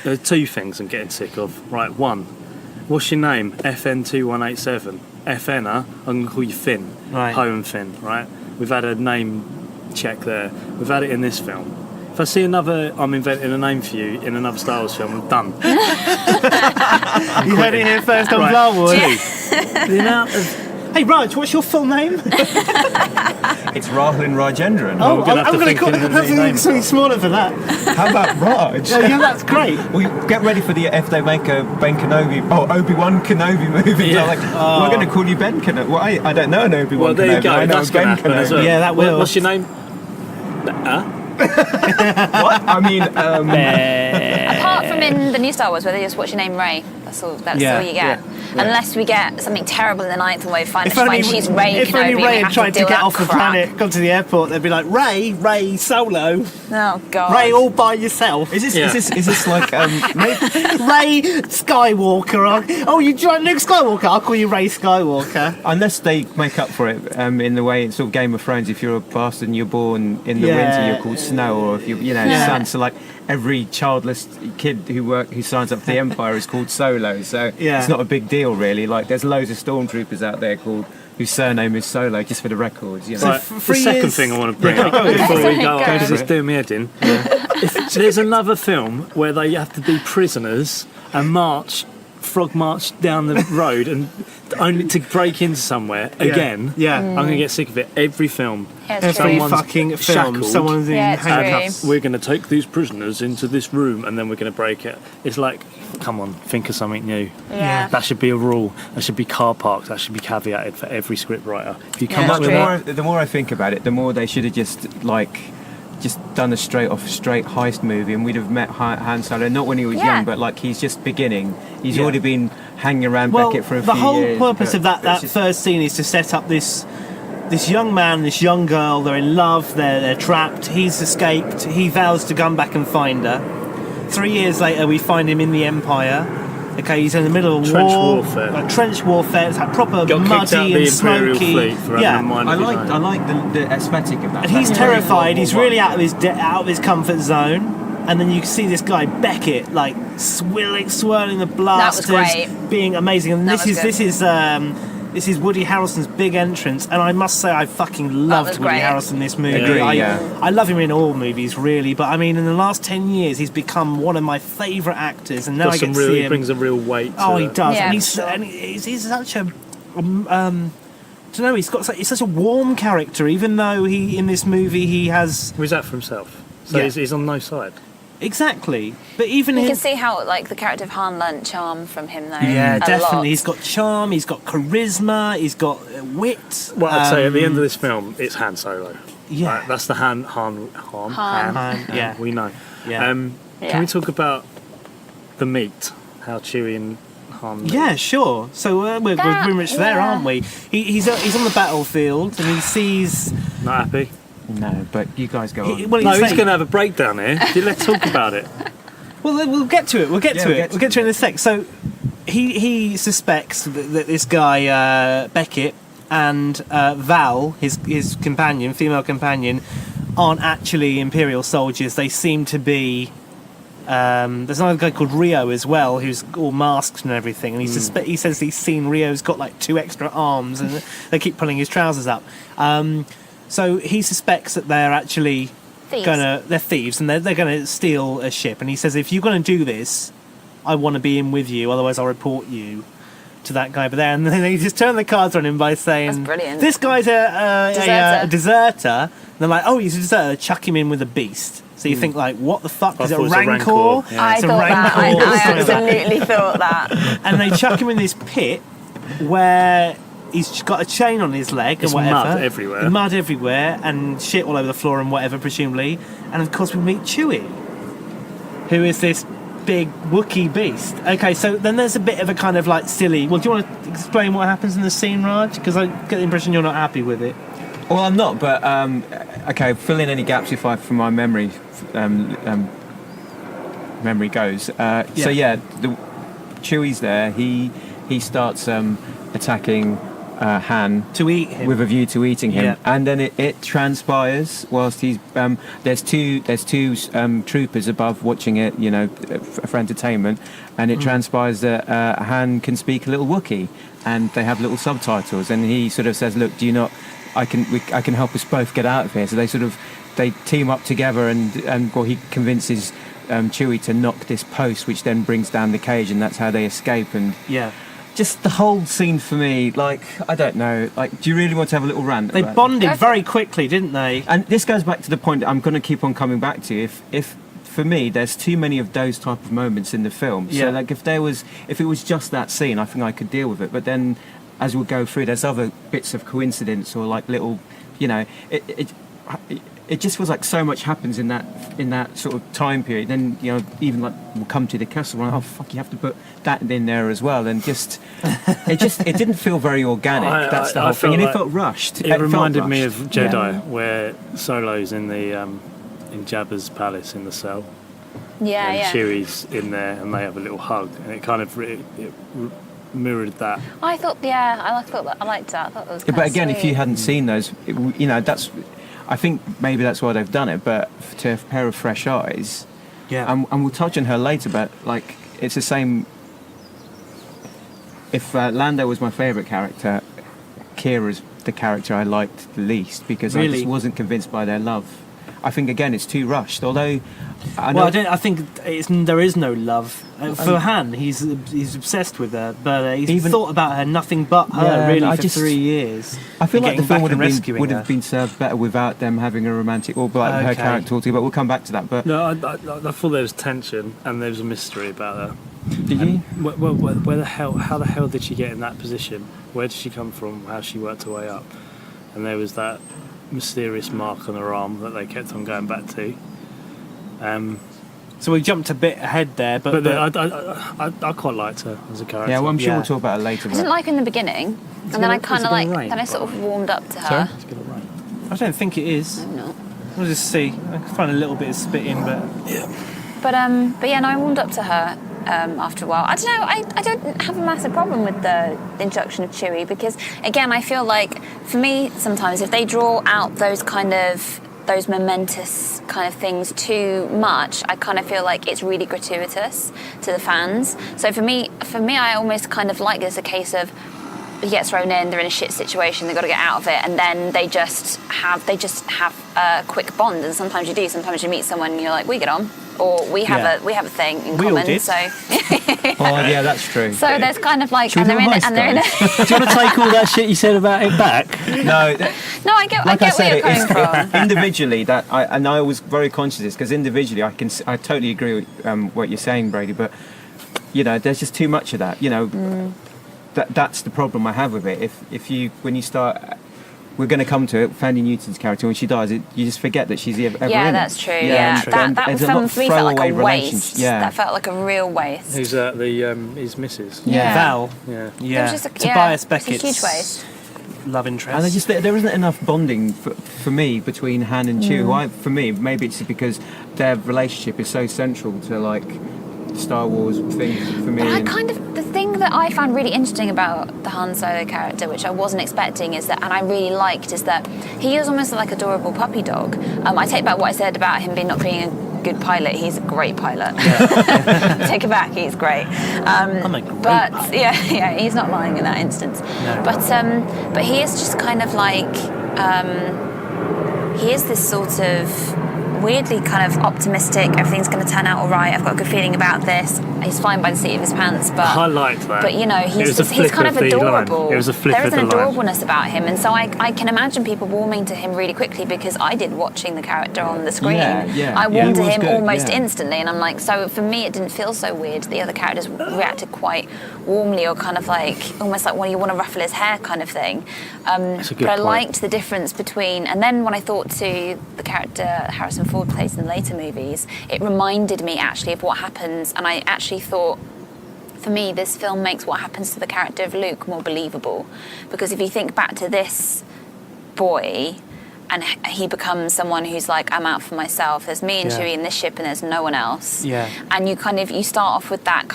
there are two things I'm getting sick of. Right, one, what's your name? FN2187. FN, I'm going to call you Finn. Right. Home Finn, right? We've had a name check there. We've had it in this film. If I see I'm inventing a name for you in another Star Wars film, I'm done. You heard it here first on Star Wars. The amount of... Hey, Raj, what's your full name? It's Rahul and Rajendran. Oh, we're gonna have to I'm going think to call in the name. something smaller for that. How about Raj? Yeah, that's great. Well, get ready for if they make a Ben Kenobi, Obi-Wan Kenobi movie. Yeah. They're like, we're going to call you Ben Kenobi. Well, I don't know an Obi-Wan Well, there you Kenobi. go. I know That's Ben going to happen as well. Yeah, that will. What's your name? What? I mean, Apart from in the new Star Wars, where they just watch your name Rey, that's all you get. yeah. Unless we get something terrible in the ninth and we find If only she's Rey if Kenobi, only we Ray have had tried to to deal get with off the that crap. planet, gone to the airport, they'd be like, Ray Solo. Oh God. Ray all by yourself. is this like Ray Skywalker. Oh, you join Luke Skywalker? I'll call you Ray Skywalker. unless they make up for it in the way it's sort of Game of Thrones. If you're a bastard and you're born in the Yeah. winter, you're called Snow, or if you're son. So like every childless kid who signs up for the Empire is called Solo. So Yeah. it's not a big deal really. Like there's loads of stormtroopers out there whose surname is Solo, just for the records. Right, the 3 second years- thing I want to bring Yeah, up go on. before we Go go, on. because it's doing me head in. If there's another film where they have to be prisoners and frog march down the road and only to break into somewhere again, Yeah. I'm going to get sick of it. Every film. Yeah, it's Every true. Someone's fucking film, shackled. someone's in Yeah, it's true. handcuffs. We're going to take these prisoners into this room and then we're going to break it. It's like, come on, think of something new. Yeah. That should be a rule. That should be car parks. That should be caveated for every script writer. If you come Yeah, up that's with true. that, The more I think about it, the more they should have just done a straight heist movie, and we'd have met Han Solo, not when he was Yeah. young, but like he's just beginning. He's Yeah. already been hanging around Well, Beckett for a the few whole years. purpose but of that it's just- first scene is to set up this young man, this young girl. They're in love. They're trapped. He's escaped. He vows to come back and find her. 3 years later, we find him in the Empire. Okay, he's in the middle of a Trench war, warfare. like trench warfare. It's like proper Got kicked out muddy the and Imperial smoky. fleet for having Yeah, a mind I of his like own. the aesthetic of that. and he's That's terrified. very He's World really War out of his comfort zone. And then you see this guy Beckett like swirling the blasters, great. being amazing. And That was good. this is Woody Harrelson's big entrance, and I must say I fucking loved was Woody great. Harrelson in this movie. Agree, I, yeah. I love him in all movies, really, but I mean, in the last 10 years, he's become one of my favourite actors, and now I get to see He him. brings a real weight. Oh, to he does, Yeah, and for he's such a. I don't know. He's such a warm character, even though in this movie he has Who's that for himself? So Yeah. he's on no side. exactly. But even You his can see how like the character of Han learnt charm from him though. yeah, a definitely. lot. He's got charm. He's got charisma. He's got wit. Well, I'd say at the end of this film, it's Han Solo. Yeah. Right, that's the Han. yeah. We know. Yeah. Can Yeah. we talk about the meat? How Chewie and Han. meet? Yeah, sure. So we're pretty much there, yeah. aren't we? He's on the battlefield and he sees. Not happy. No, but you guys go on. Well, No, he's saying- going to have a breakdown here. Let's talk about it. Well, we'll get to it. We'll get Yeah, to we'll it. get We'll to get to it in a sec. So he suspects that this guy Beckett and Val, his companion, female companion, aren't actually Imperial soldiers. They seem to be. There's another guy called Rio as well, who's all masked and everything, and he says he's seen Rio's got like 2 extra arms, and they keep pulling his trousers up. So he suspects that they're actually Thieves. they're thieves, and they're gonna steal a ship. And he says, if you're gonna do this, I want to be in with you, otherwise I'll report you to that guy over there. And then they just turn the cards on him by saying, That's brilliant. this guy's a Deserter. deserter. And they're like, oh, he's a deserter, chuck him in with a beast. So you think like, what the fuck? I Is it thought a it was a rancor? rancor, yeah. I It's a thought that. I rancor, something like that. absolutely thought that. And they chuck him in this pit where he's got a chain on his leg It's and whatever. mud everywhere. Mud everywhere and shit all over the floor and whatever, presumably. And of course we meet Chewie, who is this big Wookiee beast. Okay, so then there's a bit of a kind of like silly... Well, do you want to explain what happens in the scene, Raj? Because I get the impression you're not happy with it. Well, I'm not, but okay. Fill in any gaps if from my memory goes. So yeah, Chewie's there. He starts attacking Han To eat him. with a view to eating him, Yeah. and then it transpires whilst he's there's two troopers above watching it, for entertainment, and it transpires that Han can speak a little Wookiee, and they have little subtitles, and he sort of says, "Look, do you not? I can help us both get out of here." So they team up together, and he convinces Chewie to knock this post, which then brings down the cage, and that's how they escape. And Yeah. just the whole scene for me, like, I don't know, like, do you really want to have a little rant? They about it? bonded very quickly, didn't they? And this goes back to the point that I'm going to keep on coming back to. If for me, there's too many of those type of moments in the film. Yeah. So like, if it was just that scene, I think I could deal with it. But then, as we'll go through, there's other bits of coincidence or like little, it just feels like so much happens in that sort of time period. Then even like we'll come to the castle, and oh fuck, you have to put that in there as well, and it didn't feel very organic. That's the whole thing, and it felt rushed. It reminded me rushed. of Jedi, where Solo's in the in Jabba's palace in the cell, Yeah, and yeah. Chewie's in there, and they have a little hug, and it kind of it mirrored that. I thought, yeah, I liked that. I thought that was. But again, if you hadn't seen those, that's. I think maybe that's why they've done it. But to a pair of fresh eyes, Yeah. and we'll touch on her later. But like, it's the same. If Lando was my favourite character, Kira's the character I liked the least because I Really? just wasn't convinced by their love. I think again it's too rushed. Although, I know, I think there is no love for Han. He's obsessed with her, but he's Even- thought about her nothing but her Yeah, really I for just- 3 years. I feel And like the getting film back would and have rescuing been her. served better without them having a romantic or like her Okay. character altogether. But we'll come back to that. But No, I thought there was tension and there was a mystery about her. did you? Where the hell? How the hell did she get in that position? Where did she come from? How she worked her way up? And there was that mysterious mark on her arm that they kept on going back to. So we jumped a bit ahead there, but I quite liked her as a character. Yeah, well, I'm sure Yeah. we'll talk about it later. I didn't But like her in the beginning, and then I kind of gonna rain, then I sort of warmed up to her. Sorry? I don't think it is. No. We'll just see. I can find a little bit of spitting, but But yeah, no, I warmed up to her. after a while. I don't know. I don't have a massive problem with the introduction of Chewie because, again, I feel like for me sometimes if they draw out those momentous kind of things too much, I kind of feel like it's really gratuitous to the fans. So for me, I almost kind of like this a case of he gets thrown in, they're in a shit situation, they've got to get out of it, and then they just have a quick bond. And sometimes you do, sometimes you meet someone and you're like, we get on, or we have a thing in We all common. did. So Oh yeah, that's true. so there's kind of like, Should we and do they're a in it, heist, and they're in guys? it. Do you want to take all that shit you said about it back? No, No, I get like where I said, you're coming from. individually I was very conscious of this because individually I totally agree with what you're saying, Brady. But you know, there's just too much of that. You know, that's the problem I have with it. When you start. We're going to come to it. Fanny Newton's character, when she dies, you just forget that she's ever in Yeah, it. that's true. Yeah, true. that There's a film lot of for me felt like a throwaway waste. relations. Yeah. That felt like a real waste. Who's his missus? Yeah. Val. Yeah. Yeah. It was just Tobias it was a Beckett's huge waste. love interest. And there isn't enough bonding for me between Han and Chewie. For me, maybe it's because their relationship is so central to like Star Wars things for me. But the thing that I found really interesting about the Han Solo character, which I wasn't expecting, is that, and I really liked, is that he is almost like adorable puppy dog. I take back what I said about him not being a good pilot. He's a great pilot. Take it back, he's great. I'm a great but pilot. yeah, he's not lying in that instance. No. But he is just kind of like he is this sort of weirdly kind of optimistic, everything's going to turn out all right, I've got a good feeling about this. He's flying by the seat of his pants, but I liked that. But you know, he's It was a he's flip kind of of the line. adorable. It was a flip There of is an the line. adorableness about him, and so I can imagine people warming to him really quickly because I did watching the character on the screen. Yeah. I warmed He to was him good, almost yeah. instantly, and I'm like, so for me it didn't feel so weird. The other characters reacted quite warmly, or kind of like almost like when you want to ruffle his hair kind of thing. That's a good But I point. liked the difference between, and then when I thought to the character Harrison Ford plays in the later movies, it reminded me actually of what happens, and I actually thought, for me, this film makes what happens to the character of Luke more believable. Because if you think back to this boy, and he becomes someone who's like, I'm out for myself, there's me and Yeah. Chewie in this ship and there's no one else. Yeah. And you start off with that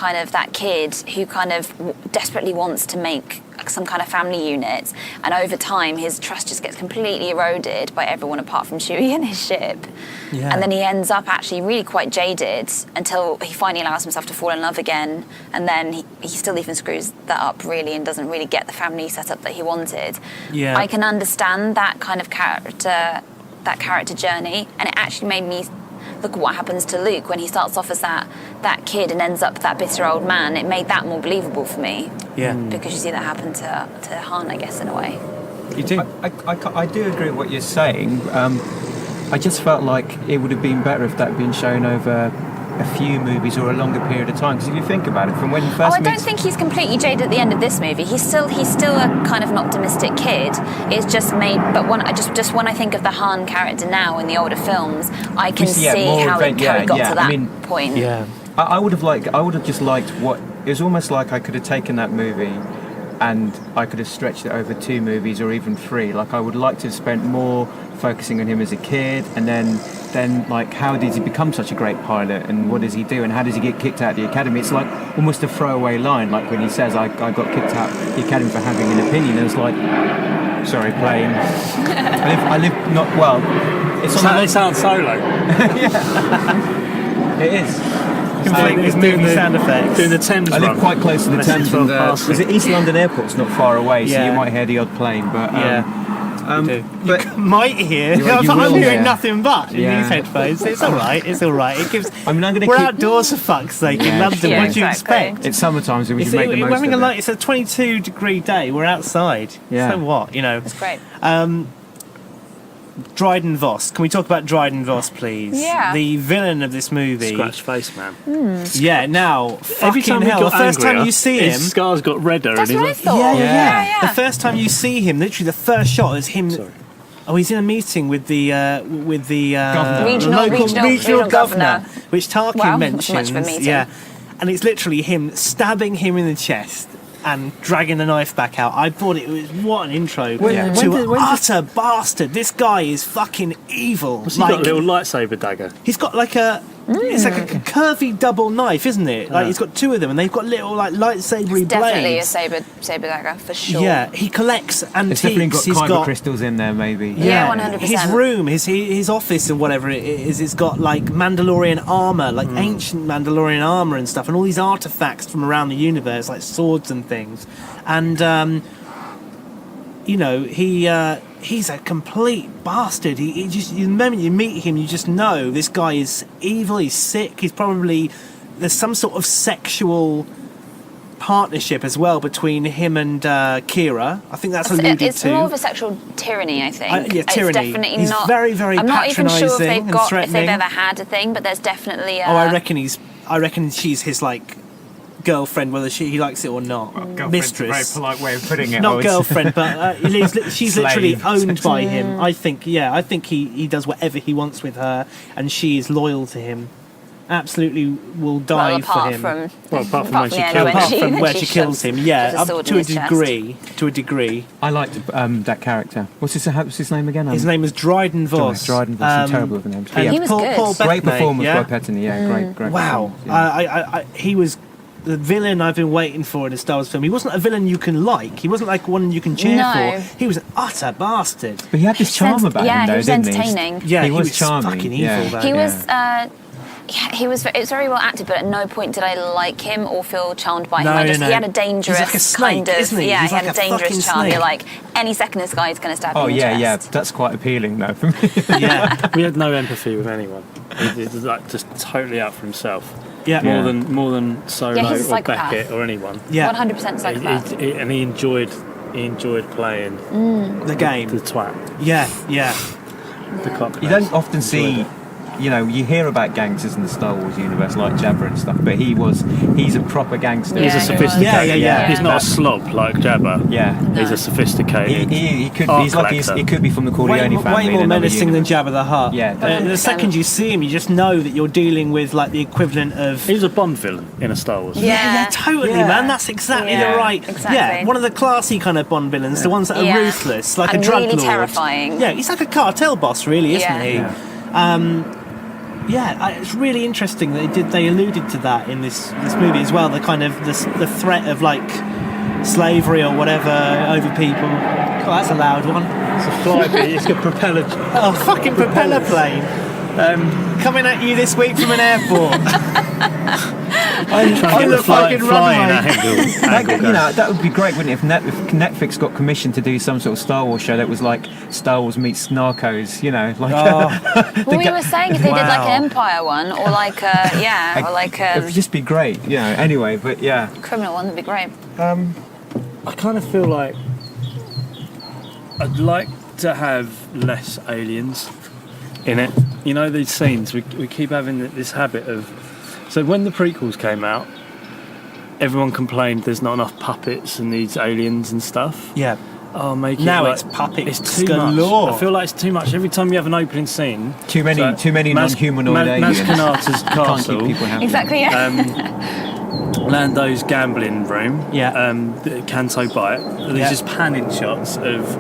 kid who kind of desperately wants to make some kind of family unit, and over time his trust just gets completely eroded by everyone apart from Chewie and his ship. Yeah. And then he ends up actually really quite jaded until he finally allows himself to fall in love again, and then he still even screws that up really and doesn't really get the family setup that he wanted. Yeah. I can understand that kind of character journey, and it actually made me look at what happens to Luke when he starts off as that kid and ends up that bitter old man. It made that more believable for me. Yeah. Because you see that happen to Han, I guess, in a way. You do. I do agree with what you're saying. I just felt like it would have been better if that had been shown over a few movies or a longer period of time. Because if you think about it, from when he first I don't think he's completely jaded at the end of this movie. He's still a kind of an optimistic kid. It's just made, but when I think of the Han character now in the older films, I can see how he got to that point. Yeah. I would have just liked what it was almost like I could have taken that movie and I could have stretched it over 2 movies or even 3. Like I would like to have spent more focusing on him as a kid, and then like how did he become such a great pilot, and what does he do, and how does he get kicked out of the academy? It's like almost a throwaway line, like when he says I got kicked out of the academy for having an opinion. And it's like, sorry, plane. I live not well. It's on They sound solo. It is. It's movie sound effects. Doing the Thames I live run. quite close to the Unless it's Thames, from and passing. is it East London Airport's not far away, so Yeah. you might hear the odd plane. But but Might hear. You I'm will hearing hear. nothing but in Yeah. these headphones. It's all right. It's all right. It gives. I mean, I'm going to We're keep. outdoors for fuck's sake in Yeah, London. yeah, What do you exactly. expect? It's summertime, so we It's, should make the we're most having of a it. light. It's a 22-degree day. We're outside. Yeah. So what? You know. It's great. Dryden Voss. Can we talk about Dryden Voss, please? Yeah. The villain of this movie. Scratch face, man. Yeah. Now, Every fucking time he hell, got the first time angrier, you see his him. scars got redder. That's and what I he's thought. Yeah. The first time you see him, literally the first shot is him. Sorry. Oh, he's in a meeting with the Governor. Regional governor. which Tarkin Wow, mentions. much of a meeting. Yeah, and it's literally him stabbing him in the chest and dragging the knife back out. I thought it was what an intro When- to when an utter bastard. This guy is fucking evil. What's he got? A little lightsaber dagger. He's got like a It's like a curvy double knife, isn't it? Like he's got two of them, and they've got little like lightsabery Definitely a blades. saber dagger for sure. Yeah, he collects It's antiques. definitely got He's kyber crystals in there, maybe. Yeah, 100%. His room, his office, and whatever it is, it's got like Mandalorian armor, like ancient Mandalorian armor and stuff, and all these artifacts from around the universe, like swords and things. And you know, he's a complete bastard. He just, the moment you meet him, you just know this guy is evil. He's sick. There's some sort of sexual partnership as well between him and Kira. I think that's alluded It's to. more of a sexual tyranny, I think. Yeah, tyranny. It's definitely He's not. very, very I'm not even sure patronising and if threatening. they've ever had a thing, but there's definitely. I reckon she's his like girlfriend, whether he likes it or not. Mistress. Very polite way of putting it. Not girlfriend, but she's literally Slave. owned by him. I think he does whatever he wants with her, and she is loyal to him. Absolutely will die Well, apart for him. from apart from when she the end, kills Apart him. from where she kills him, yeah, shoves a up sword to in a his chest. degree. To a degree. I liked that character. What's his name again? His name is Dryden Voss. Dryden Voss. I'm terrible with the names. And He was good. Paul Great Bettany, performance yeah? by Bettany. Yeah, great. Wow, performance, yeah. he was the villain I've been waiting for in a Star Wars film. He wasn't a villain you can like. He wasn't like one you can cheer No. for. He was an utter bastard. But he had this charm about him, though, he was didn't entertaining. Yeah, he was charming. fucking evil. Yeah. Though. He Yeah. was. It was very well acted, but at no point did I like him or feel charmed by him. No, He had a dangerous He's like a snake, kind of. isn't he? Yeah, He's he had like a a fucking dangerous charm. snake. You're like, any second this guy is going to stab Oh you in the yeah, chest. that's quite appealing though for me. Yeah, We had no empathy with anyone. He was like just totally out for himself. yeah, More than Solo Yeah, he's a or psychopath. Beckett or anyone. yeah. 100% psychopath. And he enjoyed playing The game. the twat, Yeah, yeah. the cockney. You don't often see, you hear about gangsters in the Star Wars universe like Jabba and stuff, but he's a proper gangster. He's Yeah, a he sophisticated. Yeah. He's not a slob like Jabba. Yeah. He's a sophisticated. He could art he's like collector. he could be from the Corleone family. Way in more another menacing than universe. Jabba the Hutt. Yeah, the definitely. second you see him, you just know that you're dealing with like the equivalent of. He was a Bond villain in a Star Wars. Yeah. Totally, Yeah. man. That's exactly Yeah, the right. exactly. Yeah, one of the classy kind of Bond villains, the ones that are Yeah. ruthless, like And a drug really lord. terrifying. Yeah, he's like a cartel boss, really, isn't Yeah. he? It's really interesting that they alluded to that in this movie as well. The kind of the threat of like slavery or whatever over people. Oh, that's a loud one. It's a fly. It's got propeller. Oh, fucking propeller plane. Coming at you this week from an airport. I'm trying on to the get the fucking flying runway. angle. That would be great, wouldn't it? If Netflix got commissioned to do some sort of Star Wars show that was like Star Wars meets Narcos, like. Well, we were saying if they did like Wow. an Empire one, or like or like it would just be great, Anyway, but yeah. criminal one, that'd be great. I kind of feel like I'd like to have less aliens in it. These scenes, we keep having this habit of. So when the prequels came out, everyone complained there's not enough puppets and these aliens and stuff. Yeah. Oh, make it Now like- it's puppets It's too galore. much. I feel like it's too much. Every time you have an opening scene, Too many non-humanoid Maz aliens. Kanata's Can't keep castle. people happy. Exactly. Yeah. Lando's gambling room, Yeah. the Canto Bight. There's Yeah. just panning shots of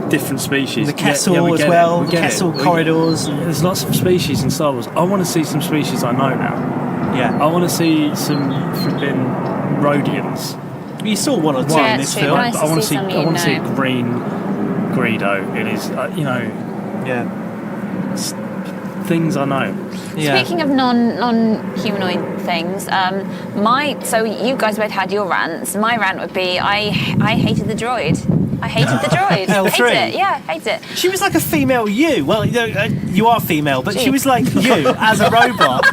different species. The Kessel we as get it, well. we The get it. Kessel We- corridors. There's lots of species in Star Wars. I want to see some species I know now. Yeah. I want to see some flipping Rhodians. You saw one or two Yeah, in it's this true. film. Nice to see some I you want to see know. green Greedo. It is, Yeah. things I know. Yeah. Speaking of non-humanoid things, so you guys both had your rants. My rant would be I hated the droid. I hated the droid. L3. Hate it. Yeah, hate it. She was like a female you. Well, you are female, but she Gee. was like you as a robot.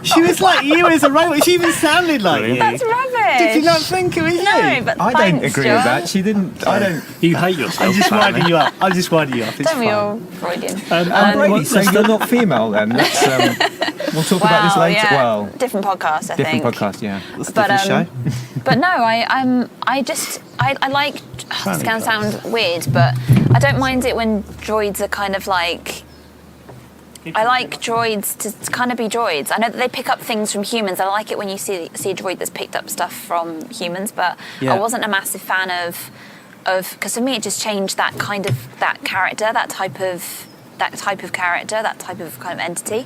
She was like you as a robot. She even sounded like Brilliant. you. That's rubbish. Did you not think it was you? No, but I thanks, don't agree John. with that. She didn't. I don't. You hate yourself. I'm just apparently. winding you up. I'm just winding you up. It's Don't we fine. all Freudian? Brady, so you're not female then? That's, we'll talk about this later. Yeah. Well, Different podcast, I different think. podcast, yeah. That's a But different show. but no, I like. It's going to sound weird, but I don't mind it when droids are kind of like. I like droids to kind of be droids. I know that they pick up things from humans. I like it when you see a droid that's picked up stuff from humans, but Yeah. I wasn't a massive fan of because for me it just changed that character, that type of character, that type of kind of entity.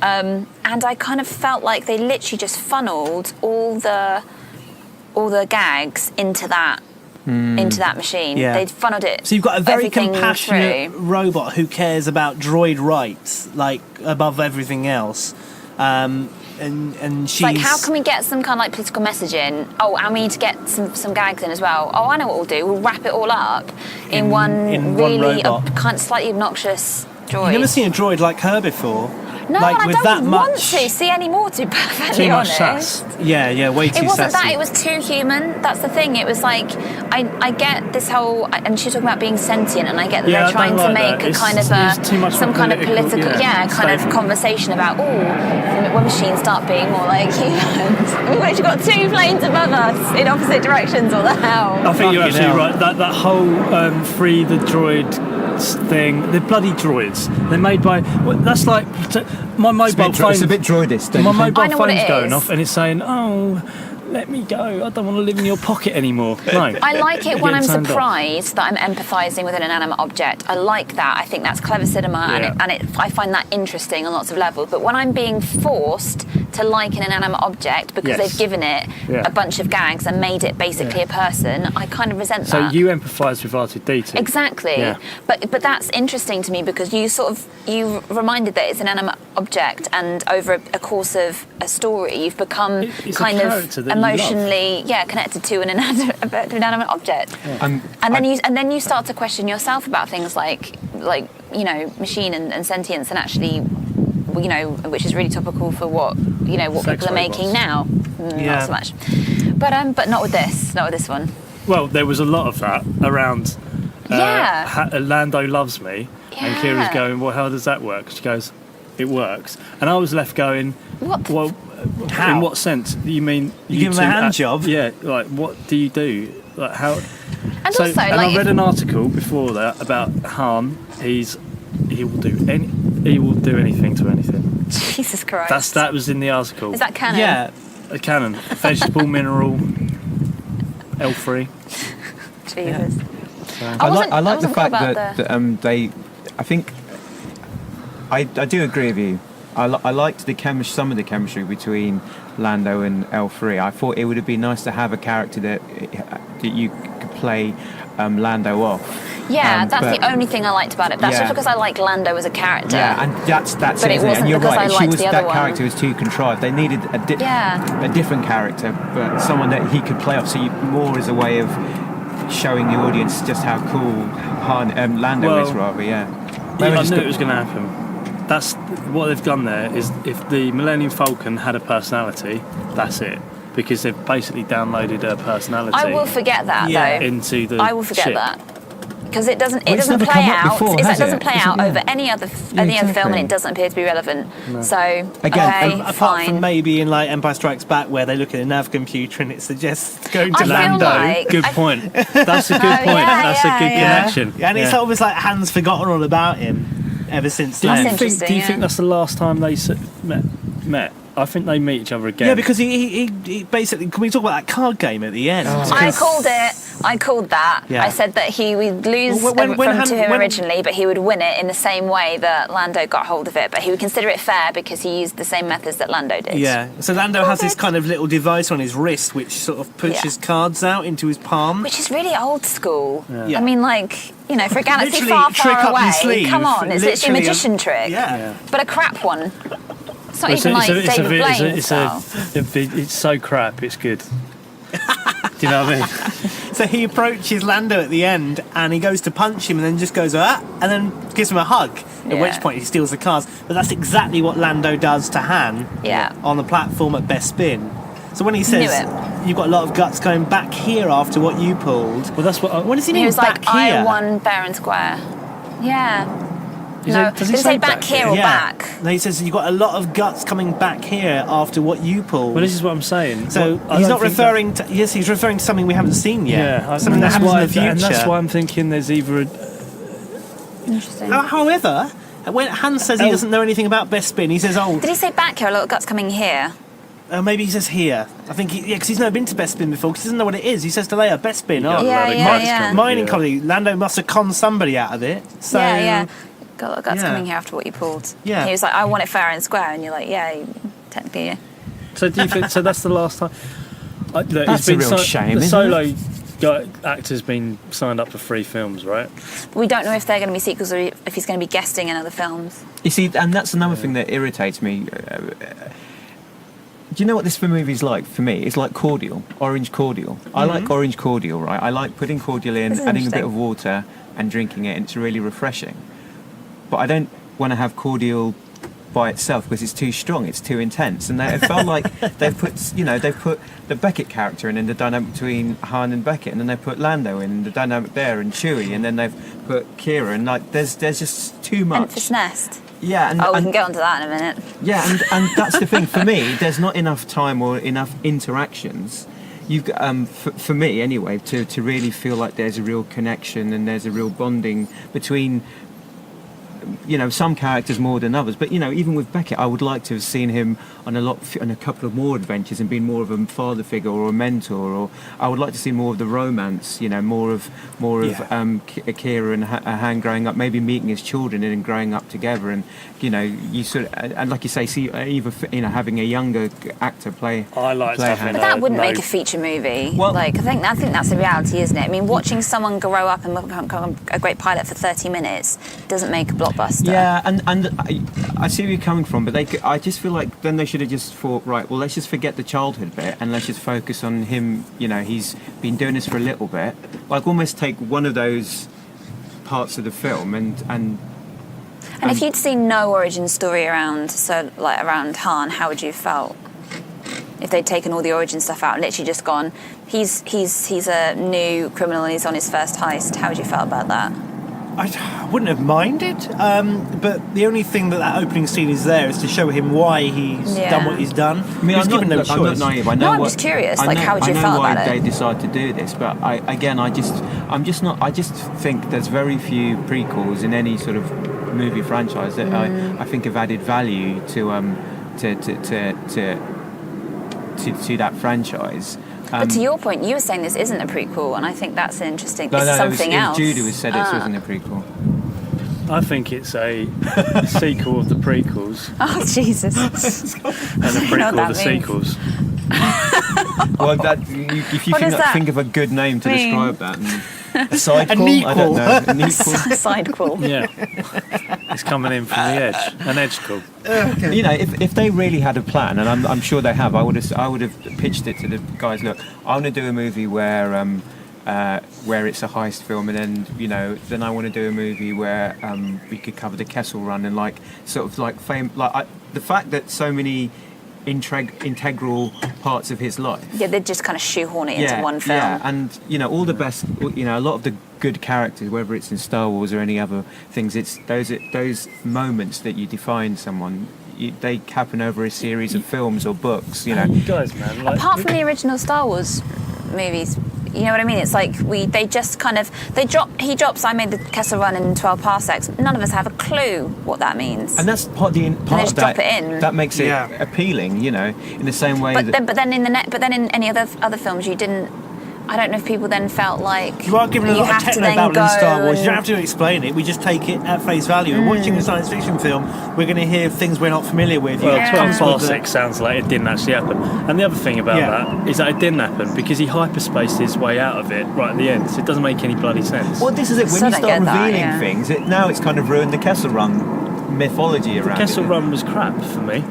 And I kind of felt like they literally just funneled all the gags into that machine. Yeah. They'd funneled it. So you've got a very everything compassionate through. robot who cares about droid rights, like above everything else. And she's Like, how can we get some kind of like political message in? Oh, and we need to get some gags in as well. Oh, I know what we'll do. We'll wrap it all up in one really robot. kind of slightly obnoxious droid. You've never seen a droid like her before. No, like, and I with don't that want much. to see any more, to be perfectly Too much honest. sass. Yeah, way too It wasn't sassy. that, it was too human. That's the thing. It was like, I get this whole, and she's talking about being sentient, and I get that Yeah, they're trying I to don't like make that. a kind of It's too much of a some kind of political, political, kind of statement. conversation about, when machines start being more like humans. We've actually got 2 planes above us in opposite directions, what the hell? I think you're Fucking absolutely hell. right. That whole free the droid thing, the bloody droids. They're made by. That's like my mobile phone. It's a bit droidist. don't My you think? mobile I know what phone's it going is. off, and it's saying, "Oh, let me go. I don't want to live in your pocket anymore." No. I like it You're when I'm getting turned off. surprised that I'm empathising with an inanimate object. I like that. I think that's clever cinema, Yeah. I find that interesting on lots of levels. But when I'm being forced to like an inanimate object because Yes. they've given it Yeah. a bunch of gags and made it basically a person, I kind of resent So that. you empathise with R2D2. Exactly, Yeah. but that's interesting to me because you reminded that it's an animate object, and over a course of a story, you've become It's a kind of character that you love. emotionally, connected to an inanimate object, and then you start to question yourself about things like machine and sentience, and actually, which is really topical for what Sex people are making robots. now. Yeah. Not so much, but not with this one. Well, there was a lot of that around. Yeah. Lando loves me, and Yeah. Kira's going, "Well, how does that work?" She goes, "It works," and I was left going, What? Well, How? in what sense? You mean You give him a two hand job? Yeah, like what do you do? Like how? And So, also, and like, I read if- an article before that about Han. He will do anything to anything. Jesus Christ. That was in the article. Is that canon? Yeah, A canon, vegetable, mineral, L3. Jesus. I like the wasn't fact clear about that they. I think I do agree with you. I liked some of the chemistry between Lando and L3. I thought it would have been nice to have a character that you could play Lando off. Yeah, that's but- the only thing I liked about it. That's Yeah. just because I like Lando as a character. Yeah, and that's But it, it isn't it? wasn't And you're because right. I liked the other that one. character was too contrived. They needed a different character, but someone that he could play off. So more as a way of showing the audience just how cool Lando is, rather. Yeah. Maybe I just knew got- it was going to happen. That's what they've done there. Is if the Millennium Falcon had a personality, that's it. Because they've basically downloaded her personality I will forget that Yeah. though. into the I will forget chip. that. Because it doesn't Well, it's play never come up out. before, It has doesn't it? play Isn't out it? over any other film, exactly. and it doesn't appear to be relevant. So Again, okay, apart fine. from maybe in like Empire Strikes Back where they look at a nav computer and it suggests going to I feel Lando. like- Good point. That's a good point. yeah, That's a yeah, good yeah. connection. Yeah, and it's Yeah. almost like Han's forgotten all about him ever since Do you then. That's think? interesting, Do you yeah. think that's the last time they met? I think they meet each other again. Yeah, because he basically. Can we talk about that card game at the end? I called it. I called that. Yeah. I said that he would lose Well, when to him when- originally, but he would win it in the same way that Lando got hold of it. But he would consider it fair because he used the same methods that Lando did. Yeah, so Lando has this kind of little device on his wrist which sort of pushes cards out into his palm. Which is really old school. Yeah. I mean, like, for a galaxy Literally, far, trick far up your away. sleeve. Come on, it's literally a magician trick. Yeah. But a crap one. It's not It's even like David Blaine it's style. it's so crap. It's good. Do you know what I mean? So he approaches Lando at the end and he goes to punch him and then just goes, and then gives him a hug. At Yeah. which point he steals the cards. But that's exactly what Lando does to Han Yeah. on the platform at Best Spin. So when he says, Knew you've got a lot of guts going back here after what you pulled. Well, that's what. What does he He mean was back like, here? I won fair and square. Yeah. No, does he did it say back here or yeah. back? No, he says you've got a lot of guts coming back here after what you pulled. Well, this is what I'm saying. So Well, I he's don't not think that- referring to. Yes, he's referring to something we haven't seen yet. Yeah, something that happens in the future. And that's why I'm thinking there's either. Interesting. However, when Han says he doesn't know anything about Best Spin, he says, Did he say back here? A lot of guts coming here. Maybe he says here. I think, because he's never been to Best Spin before, because he doesn't know what it is. He says to Leia, Best Spin. Yeah, Oh, Yeah, like yeah, mining yeah. company. mining Yeah. colony. Lando must have conned somebody out of it. So, Yeah. Got guts Yeah. coming here after what you pulled. Yeah. He was like, I want it fair and square, and you're like, yeah, technically, yeah. So do you think? So that's the last time. Look, That's a real shame, The isn't solo actor's been signed up for 3 films, right? We don't know if they're going to be sequels or if he's going to be guesting in other films. You see, and that's another thing that irritates me. Do you know what this movie's like for me? It's like cordial, orange cordial. I like orange cordial, right? I like putting cordial in, This is adding a bit interesting. of water and drinking it, and it's really refreshing. But I don't want to have cordial by itself because it's too strong, it's too intense. And it felt like they've put the Beckett character in the dynamic between Han and Beckett, and then they put Lando in the dynamic there, and Chewie, and then they've put Kira, and like there's just too much. Enfys Nest. Yeah, and, Oh, we and can get onto that in a minute. yeah, and that's the thing for me. There's not enough time or enough interactions. For me anyway, to really feel like there's a real connection and there's a real bonding between. Some characters more than others, but even with Beckett, I would like to have seen him on a couple of more adventures and been more of a father figure or a mentor, or I would like to see more of the romance. More of Kira and Han growing up, maybe meeting his children and growing up together, and you sort of, and like you say, see either having a younger actor play. I like play having Han. But that wouldn't no. make a feature movie. Well- I think that's the reality, isn't it? I mean, watching someone grow up and become a great pilot for 30 minutes doesn't make a blockbuster. Yeah, and I see where you're coming from, but I just feel like then they should have just thought, right, well, let's just forget the childhood bit and let's just focus on him. He's been doing this for a little bit. Like almost take one of those parts of the film and if you'd seen no origin story around Han, how would you have felt? If they'd taken all the origin stuff out and literally just gone, he's a new criminal and he's on his first heist, how would you felt about that? I wouldn't have minded, but the only thing that opening scene is there is to show him why he's Yeah. done what he's done. I mean, He was I'm given no not choice. naive. I know No, I'm what- just curious, I like, know- how would you I know feel why about it? they decide to do this, but I just think there's very few prequels in any sort of movie franchise that I think have added value to that franchise. But to your point, you were saying this isn't a prequel, and I think that's interesting. No, It's something it was else. Jude who said it wasn't a prequel. I think it's a sequel of the prequels Oh, Jesus. and a know prequel what of that the means. sequels. Well, if you What does that think of a good name to mean? describe that, a sidequel, nequel. I don't know, a nequel. Sidequel. Yeah, it's coming in from the edge. An edge call. If they really had a plan, and I'm sure they have, I would have pitched it to the guys. Look, I want to do a movie where it's a heist film, and then I want to do a movie where we could cover the Kessel Run and the fact that so many integral parts of his life. Yeah, they'd just kind of shoehorn it into one film. Yeah, and all the best, a lot of the good characters, whether it's in Star Wars or any other things, it's those moments that you define someone. They happen over a series of films or books. You guys, man. Apart from the original Star Wars movies, you know what I mean? It's like he drops I made the Kessel Run in 12 parsecs. None of us have a clue what that means. And that's part they of just that. drop it in. That makes it Yeah. appealing, in the same way. But then in any other films, you didn't. I don't know if people then felt like You are given a you lot of have to then techno babble go in Star Wars. You don't and- have to explain it. We just take it at face value. And watching a science fiction film, we're going to hear things we're not familiar with. Well, Yeah. 12 parsecs sounds like it didn't actually happen. And the other thing about Yeah. that is that it didn't happen because he hyperspaced his way out of it right at the end. So it doesn't make any bloody sense. Well, this is it. When Still you don't start get that, revealing yeah. things, now it's kind of ruined the Kessel Run mythology around Kessel it. Run was crap for me.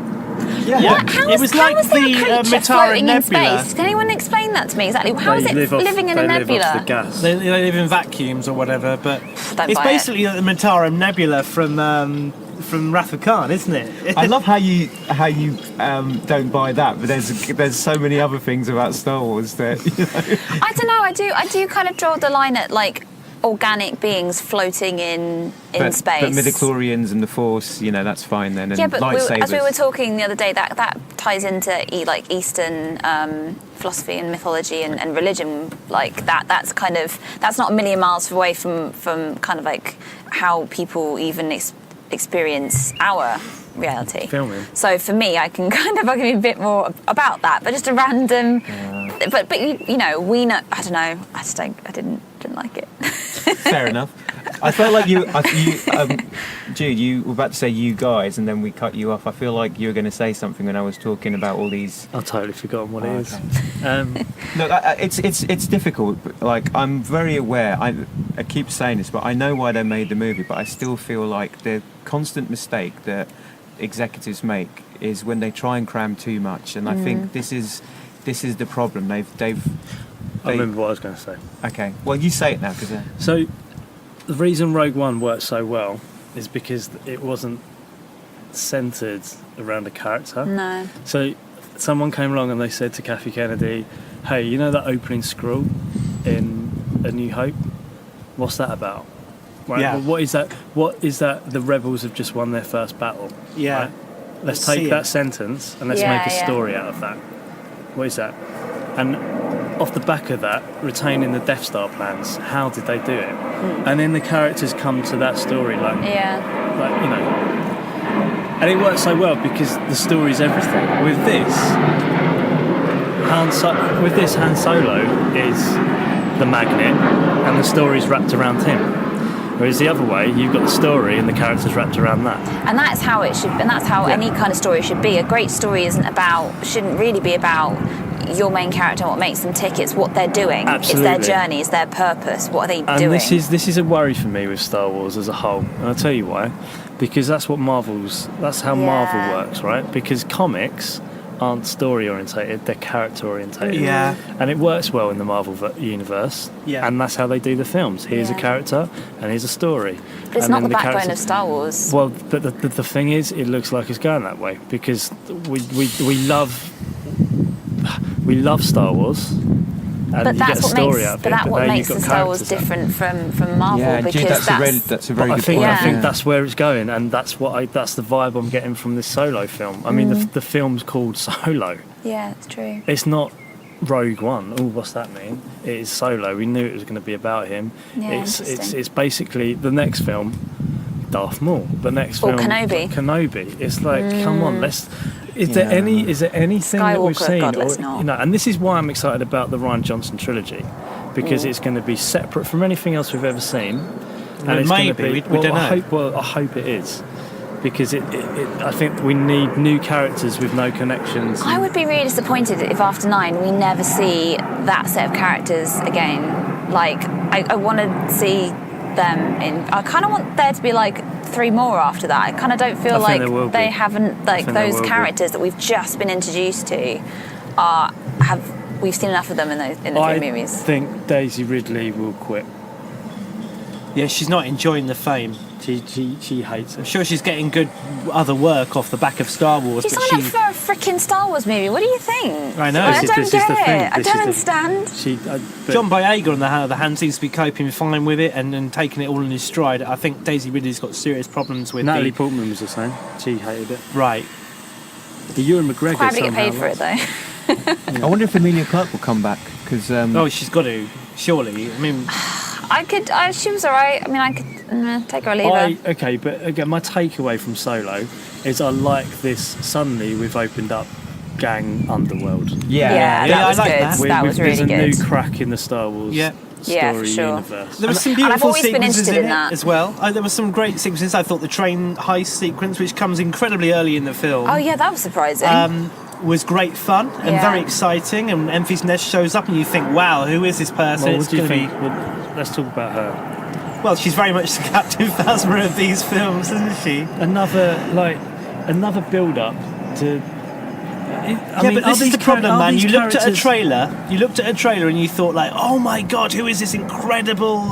Yeah. What? How It is, was how like is there the, a creature Mitaran floating Nebula. in space? Can anyone explain that to me exactly? How is it living in a They nebula? live off the gas. They live in vacuums or whatever, but Don't it's buy basically the Mitaran Nebula from Wrath of Khan, isn't it? I love how you don't buy that, but there's so many other things about Star Wars that I don't know. I do kind of draw the line at like organic beings floating in space. But midichlorians and the Force, that's fine then. And Yeah, but lightsabers. as we were talking the other day, that ties into like Eastern philosophy and mythology and religion. Like that's not a million miles away from kind of like how people even experience our reality. Filming. So for me, I can be a bit more about that, but just a random. But we know. I don't know. I didn't like it. Fair enough. I felt like Jude, you were about to say "you guys," and then we cut you off. I feel like you were going to say something when I was talking about all these. I've totally forgotten what it is. Look, it's difficult. But, like, I'm very aware. I keep saying this, but I know why they made the movie. But I still feel like the constant mistake that executives make is when they try and cram too much. And I think this is the problem. I remember what I was going to say. Okay, well, you say it now, because. So, the reason Rogue One worked so well is because it wasn't centred around a character. No. So, someone came along and they said to Kathy Kennedy, "Hey, you know that opening scroll in A New Hope? What's that about?" Right? Yeah. Well, what is that? What is that? The rebels have just won their first battle. Yeah. Right? Let's See take it. that sentence and let's Yeah, make a yeah. story out of that. What is that? And off the back of that, retaining the Death Star plans, how did they do it? And then the characters come to that story, like you know. And it works so well because the story's everything. With this, Han Solo is the magnet, and the story's wrapped around him. Whereas the other way, you've got the story and the characters wrapped around that. And that's how it should, and that's how any kind of story should be. A great story shouldn't really be about your main character and what makes them tick. It's what they're doing. Absolutely. It's their journey. It's their purpose. What are they And doing? this is a worry for me with Star Wars as a whole. And I'll tell you why. Because that's how Marvel works, right? Because comics aren't story orientated, they're character orientated. Yeah. And it works well in the Marvel universe. Yeah. And that's how they do the films. Here's a character and here's a story. But it's And not then the backbone character- of Star Wars. Well, but the thing is, it looks like it's going that way because we love Star Wars. And But you get that's a what story makes. out of But it, that but what there makes you've the got Star Wars characters out. different from Marvel Yeah, because Jude, that's a very I good think point. I think that's where it's going, and that's the vibe I'm getting from this Solo film. I mean, the film's called Solo. Yeah, it's true. It's not Rogue One. Oh, what's that mean? It is Solo. We knew it was going to be about him. Yeah, it's interesting. it's basically the next film, Darth Maul. The next Or film, Kenobi. It's like, come on, let's. Is there anything that we've Skywalker, seen, God, let's not. And this is why I'm excited about the Ryan Johnson trilogy, because it's going to be separate from anything else we've ever seen. Well, it's maybe, gonna be, we don't know. I hope it is, because I think we need new characters with no connections. I would be really disappointed if after 9 we never see that set of characters again. Like, I want to see them in. I kind of want there to be like 3 more after that. I kind of don't feel I think there will like they be. haven't, like, think there those will be. characters that we've just been introduced to we've seen enough of them in the 3 movies. I think Daisy Ridley will quit. Yeah, she's not enjoying the fame. She hates I'm it. sure she's getting good other work off the back of Star Wars, You but signed up for a freaking Star Wars movie. What do you think? I know. I This don't is the get thing. it. I This don't is understand. John Boyega, on the other hand, seems to be coping fine with it and taking it all in his stride. I think Daisy Ridley's got serious problems with Natalie Portman was the same. She hated it. Right. Ewan McGregor. Quite to get paid for somehow it though. I wonder if Emilia Clarke will come back, because Oh, she's got to, surely. I mean, I could. She was alright. I mean, I could take her or leave her. Okay, but again, my takeaway from Solo is I like this. Suddenly, we've opened up gang underworld. Yeah, Yeah, that was I like good. that. That was really There's a good. new crack in the Star Wars Yeah. Yeah, for story sure. universe. there was some And I've beautiful always been sequences interested in in it that. as well. There were some great sequences. I thought the train heist sequence, which comes incredibly early in the film, Oh yeah, that was surprising. was great fun and Yeah. very exciting. And Enfys Nest shows up, and you think, "Wow, who is this person?" Well, It's what do you gonna think? Well, let's talk about her. Well, she's very much the Captain Phasma of these films, isn't she? Another build-up to. But this is the problem, man. You looked at a trailer. And you thought, like, "Oh my God, who is this incredible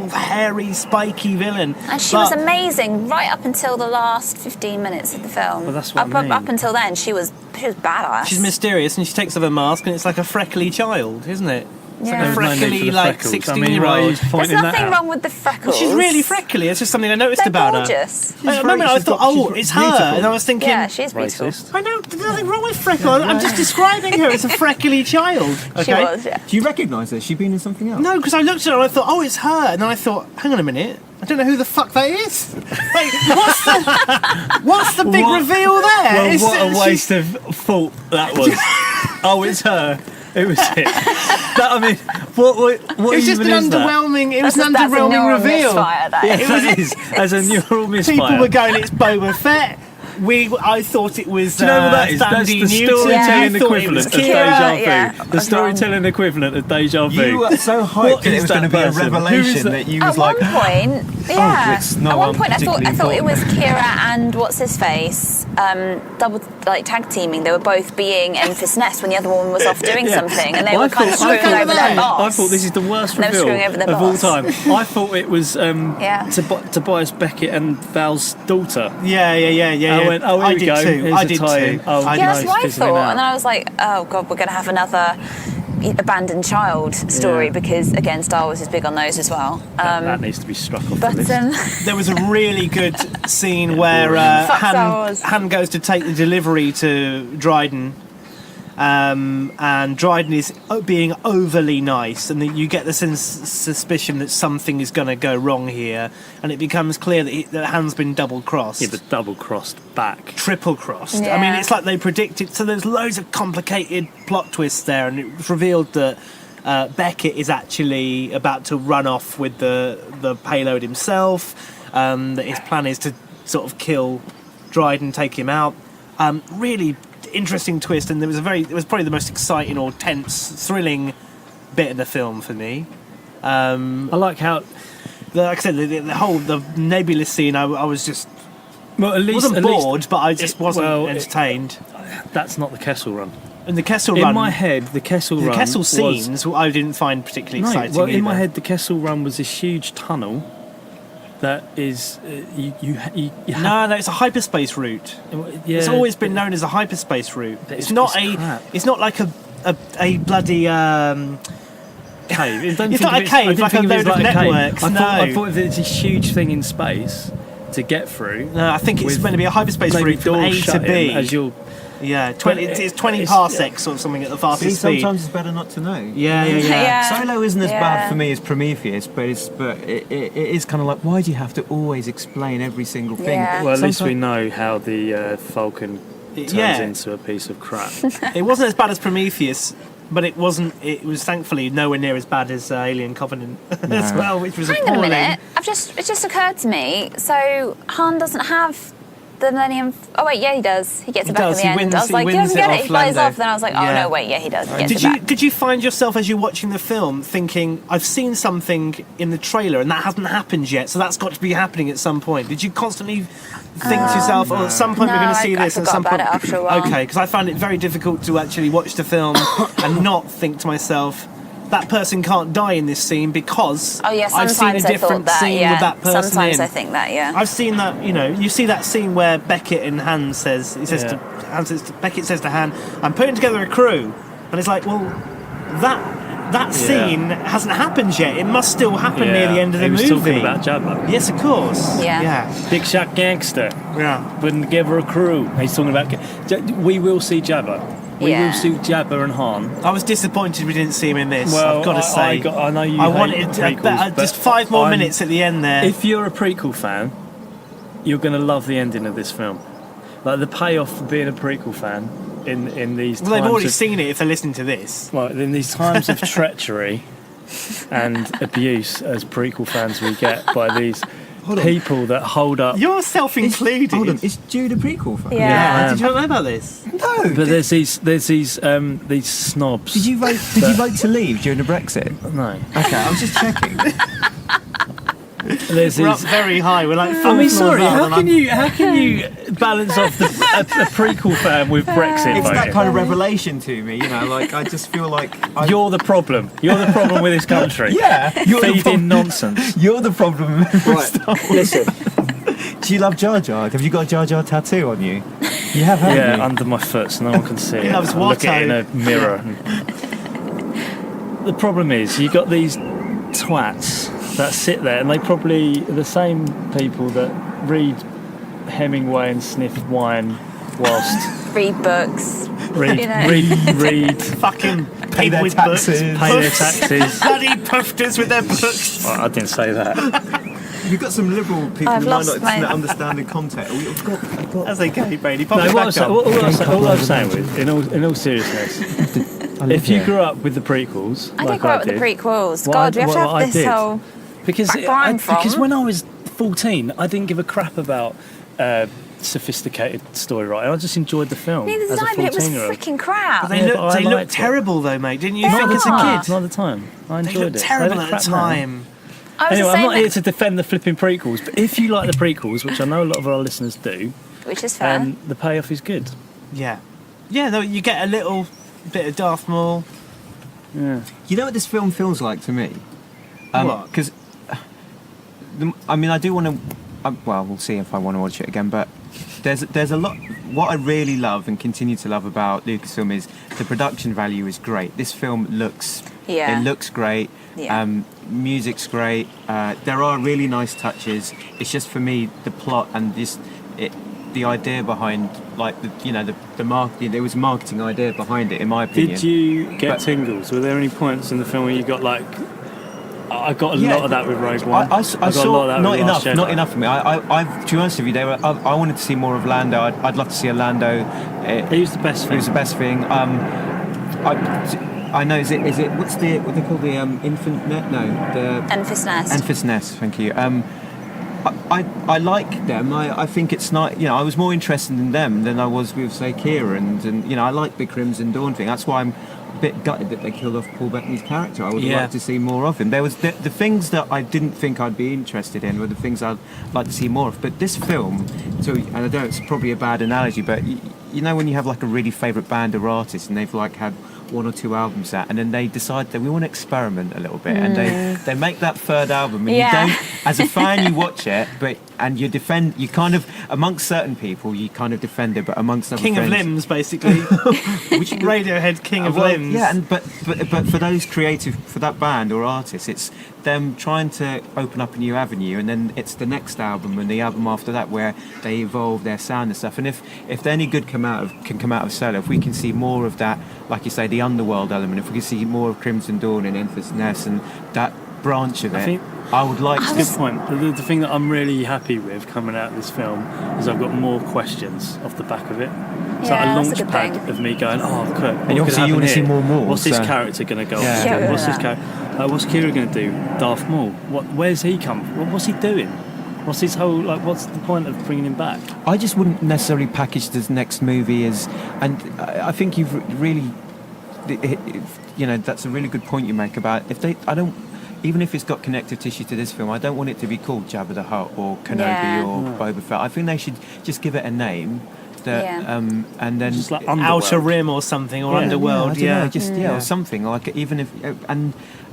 hairy, spiky villain?" and she was amazing right up until the last 15 minutes of the film. Well, that's what I mean. Up until then, she was badass. She's mysterious, and she takes off her mask, and it's like a freckly child, isn't it? It's Yeah. like a There's no need for freckly, the like freckles. 16-year-old. There's pointing that nothing out? wrong with the freckles. She's really freckly. It's just something I noticed They're about gorgeous. her. At the moment, I thought, it's her, beautiful. and I was thinking, Yeah, she's beautiful. Racist. I know there's nothing wrong with freckle. I'm just describing her as a freckly child. Okay? She was, yeah. do you recognise her? Has she been in something else? No, because I looked at her and I thought, "Oh, it's her," and then I thought, "Hang on a minute, I don't know who the fuck that is." Like, what's the big reveal there? Well, It's- what a she's- waste of thought that was. Oh, it's her. It was it. That, I mean, what It was just even an is that? underwhelming. It was an That's a underwhelming neural reveal. misfire, that Yeah, is. that is. As a neural misfire. People were going, "It's Boba Fett." I thought it was. Do you know what that is? That's Sandy the Newton. storytelling You thought it was equivalent of Kira. deja vu. yeah. The I was storytelling equivalent of deja vu. You were so hyped What that it is was going to that be a person? Who is revelation that? that you At was one like, point, yeah. it's no At one one point, I thought particularly it was Kira and what's his face, double like tag teaming. They were both being in this nest when the other one was off doing something, and they were kind of screwing over their boss. I thought this is the worst They were reveal screwing over their of all boss. time. I thought it was Yeah. Tobias Beckett and Val's daughter. Yeah. I went, oh, here I we did go. too. Here's I a did tie-in. too. Oh, I Yeah, no, that's it's what I pissing me thought. out. And then I was like, oh god, we're going to have another abandoned child story because again, Star Wars is big on those as well. That needs to be struck off the But list. There was a really good scene where Fuck Star Wars. Han goes to take the delivery to Dryden, and Dryden is being overly nice, and you get the suspicion that something is going to go wrong here, and it becomes clear that Han's been double-crossed. Yeah, but double-crossed back. Triple-crossed. Yeah. I mean, it's like they predicted. So there's loads of complicated plot twists there, and it was revealed that Beckett is actually about to run off with the payload himself. That his plan is to sort of kill Dryden, take him out. Really interesting twist, and it was probably the most exciting or tense, thrilling bit of the film for me. I like how... Like I said, the nebulous scene, I was just Well, at least... wasn't bored, but I just wasn't entertained. That's not the Kessel Run. And the Kessel In Run, my head, the Kessel Run Kessel was... scenes, I didn't find particularly exciting. well, in my either. head, the Kessel Run was this huge tunnel that is... you have... No, it's a hyperspace route. Yeah, It's always been known as a hyperspace route. It's It's not crap. It's not like a bloody. cave. It's not a cave, like a load of networks. I thought it's this huge thing in space to get through. No, I think it's with meant to be a hyperspace maybe route from A doors to shutting B. as you're... Yeah, 20. It's 20 it's- parsecs or something at the see, fastest speed. sometimes it's better not to know. Yeah. Yeah. Solo isn't as Yeah. bad for me as Prometheus, but it is kind of like, why do you have to always explain every single thing? Yeah. Well, at least we Sometimes- know how the Falcon turns Yeah. into a piece of crap. It wasn't as bad as Prometheus, but it wasn't. It was thankfully nowhere near as bad as Alien Covenant as well, which was Hang on a appalling. minute. It just occurred to me. So Han doesn't have the Millennium. Oh wait, yeah, he does. He gets He it back does, in the he end. wins- I was he like, he wins doesn't it get it. off He flies Lando. off. Then I was like, oh Yeah. no, wait, yeah, he does. He gets it Did you back. did you find yourself as you're watching the film thinking, I've seen something in the trailer and that hasn't happened yet, so that's got to be happening at some point? Did you constantly think to yourself, oh, at some point No, we're going to see I this, and forgot some about point? it after a while. Okay, because I found it very difficult to actually watch the film and not think to myself, that person can't die in this scene because Oh yeah, I've sometimes seen a I thought different that. scene Yeah, with that person sometimes in. I think that. Yeah. I've seen that, you see that scene where Beckett and Han says, Beckett says to Han, I'm putting together a crew. And it's like, well, that scene hasn't happened yet. It must still happen near the end of the he was movie. talking about Jabba. Yes, of course. Yeah. Big shot gangster. Yeah. Putting together a crew. He's talking about... We will see Jabba. We Yeah. will see Jabba and Han. I was disappointed we didn't see him in this, Well, I've got to say. I know you I hate wanted prequels, just but 5 more I'm- minutes at the end there. If you're a prequel fan, you're going to love the ending of this film. Like the payoff for being a prequel fan in these Well, times they've already of, seen it if they're listening to this. well, in these times of treachery and abuse as prequel fans we get by these people that hold up. You're self-included. Hold on, is Jude a prequel fan? Yeah. Did you not know about this? No. But there's these snobs. Did you vote to leave during the Brexit? No. Okay, I was just checking. There's We're up these. very high. We're like. I four mean, floors sorry. up, How and can you balance off a prequel fan with Brexit It's that voting? kind of revelation to me, like I just feel like You're the problem. You're the problem with this country. yeah, you're the Feeding problem. nonsense. You're the problem. Right, listen. Do you love Jar Jar? Have you got a Jar Jar tattoo on you? You have, haven't Yeah, you? under my foot, so no one can see it. loves I look at it in a Watto. mirror. The problem is, you got these twats that sit there, and they probably are the same people that read Hemingway and sniff wine whilst Read books. read fucking Pay their with taxes. books. pay their Puffs. taxes. Bloody puffers with their books. I didn't say that. You've got some liberal people I've who might lost not my- understand the context. I've got That's okay, Brady. Pop No, it what back up. all I'm saying with, in all seriousness, if you grew up with the prequels, I like did grow up with did, the prequels. Well, God, we have to well, I have this did. whole. because back where I'm because from. when I was 14, I didn't give a crap about sophisticated story writing. I just enjoyed the film Neither as did a I, but it was 14-year-old. freaking crap. They Yeah, look, but I they look liked it. terrible though, mate. Didn't you They think as a are. kid? Not at the time. I They enjoyed looked it. terrible They look at the crap now. time. I was Anyway, the I'm same, not here to defend the flipping prequels, but if you like the prequels, which I know a lot of our listeners do, which is fair. the payoff is good. Yeah. Yeah, no, you get a little bit of Darth Maul. Yeah. You know what this film feels like to me? What? Because, I mean, I do want to. Well, we'll see if I want to watch it again. But there's a lot. What I really love and continue to love about Lucasfilm is the production value is great. This film looks. Yeah. It looks great. Yeah. Music's great. There are really nice touches. It's just for me the plot and the idea behind like the marketing. There was a marketing idea behind it, in my opinion. Did you get But- tingles? Were there any points in the film where you got like? I got a lot of that with Rogue One. I got a saw lot of that not with enough, Last Jedi. not enough for me. To be honest with you, I wanted to see more of Lando. I'd love to see a Lando. He was the best It thing. was the best thing. I know. Is it? What they call the infant net? No, the Enfys Nest. Enfys Nest. Thank you. I like them. I think it's not. I was more interested in them than I was with say Kira and I like the Crimson Dawn thing. That's why I'm a bit gutted that they killed off Paul Bettany's character. I would have liked to see more of him. There was the things that I didn't think I'd be interested in were the things I'd like to see more of. But this film, and I know it's probably a bad analogy, but you know when you have like a really favourite band or artist and they've like had one or two albums out and then they decide that we want to experiment a little bit and they make that third album and you don't, as a fan you watch it and you kind of amongst certain people you kind of defend it, but amongst other King friends, of Limbs, basically. which Radiohead King of well, Limbs. yeah, but for those creative, for that band or artist, it's them trying to open up a new avenue, and then it's the next album and the album after that where they evolve their sound and stuff. And if any good can come out of Solo, if we can see more of that, like you say, the underworld element, if we can see more of Crimson Dawn and Enfys Nest and that branch of it, I would like to. Good point. The thing that I'm really happy with coming out of this film is I've got more questions off the back of it. It's like a that's a launch good pad thing. of me going, oh, look, And obviously you want to see more. What's this so- character going to go Yeah. on to? Yeah. What's this what's Kira going to do? Darth Maul. Where's he come from? What's he doing? What's his whole, what's the point of bringing him back? I just wouldn't necessarily package this next movie as, and I think you've really, that's a really good point you make about even if it's got connective tissue to this film, I don't want it to be called Jabba the Hutt or Kenobi or Boba Fett. I think they should just give it a name that, and then Just like Outer Underworld. Rim or something, or Yeah. Underworld, I don't know, or something like even if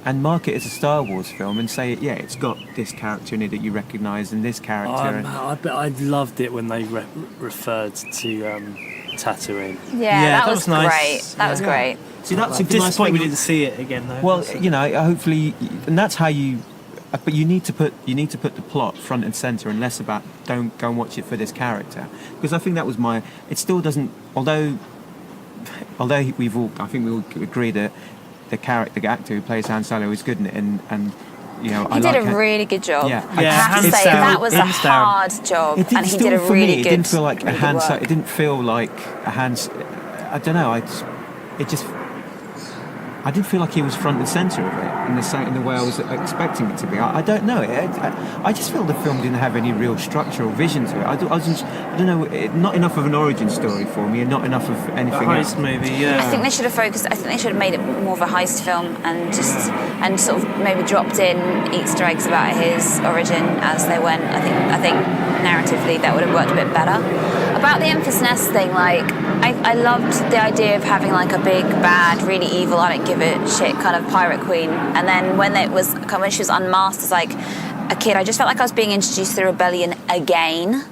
and mark it as a Star Wars film and say it's got this character in it that you recognise and this character. I loved it when they referred to Tatooine. Yeah, that was nice. great. That was great. See, that's a I'm nice way. disappointed we didn't see it again, though. Well, hopefully, and that's how you. But you need to put the plot front and centre, and less about don't go and watch it for this character, because I think that was my. It still doesn't. Although I think we all agree that the actor who plays Han Solo is good in it, and He I did like a really good job. Yeah. I have to hands say down, that was a hands down. hard job, It didn't and he still, did a for really me, good. it didn't feel like a really good Han. work. It didn't feel like a Han. I don't know. I didn't feel like he was front and centre of it in the way I was expecting it to be. I don't know. I just feel the film didn't have any real structure or vision to it. I don't know. Not enough of an origin story for me, and not enough of a anything else. heist movie, I yeah. think they should have focused. I think they should have made it more of a heist film and sort of maybe dropped in Easter eggs about his origin as they went. I think narratively that would have worked a bit better. About the Enfys Nest thing, I loved the idea of having like a big bad, really evil, I don't give a shit kind of pirate queen, and then when she was unmasked as like a kid, I just felt like I was being introduced to the rebellion again.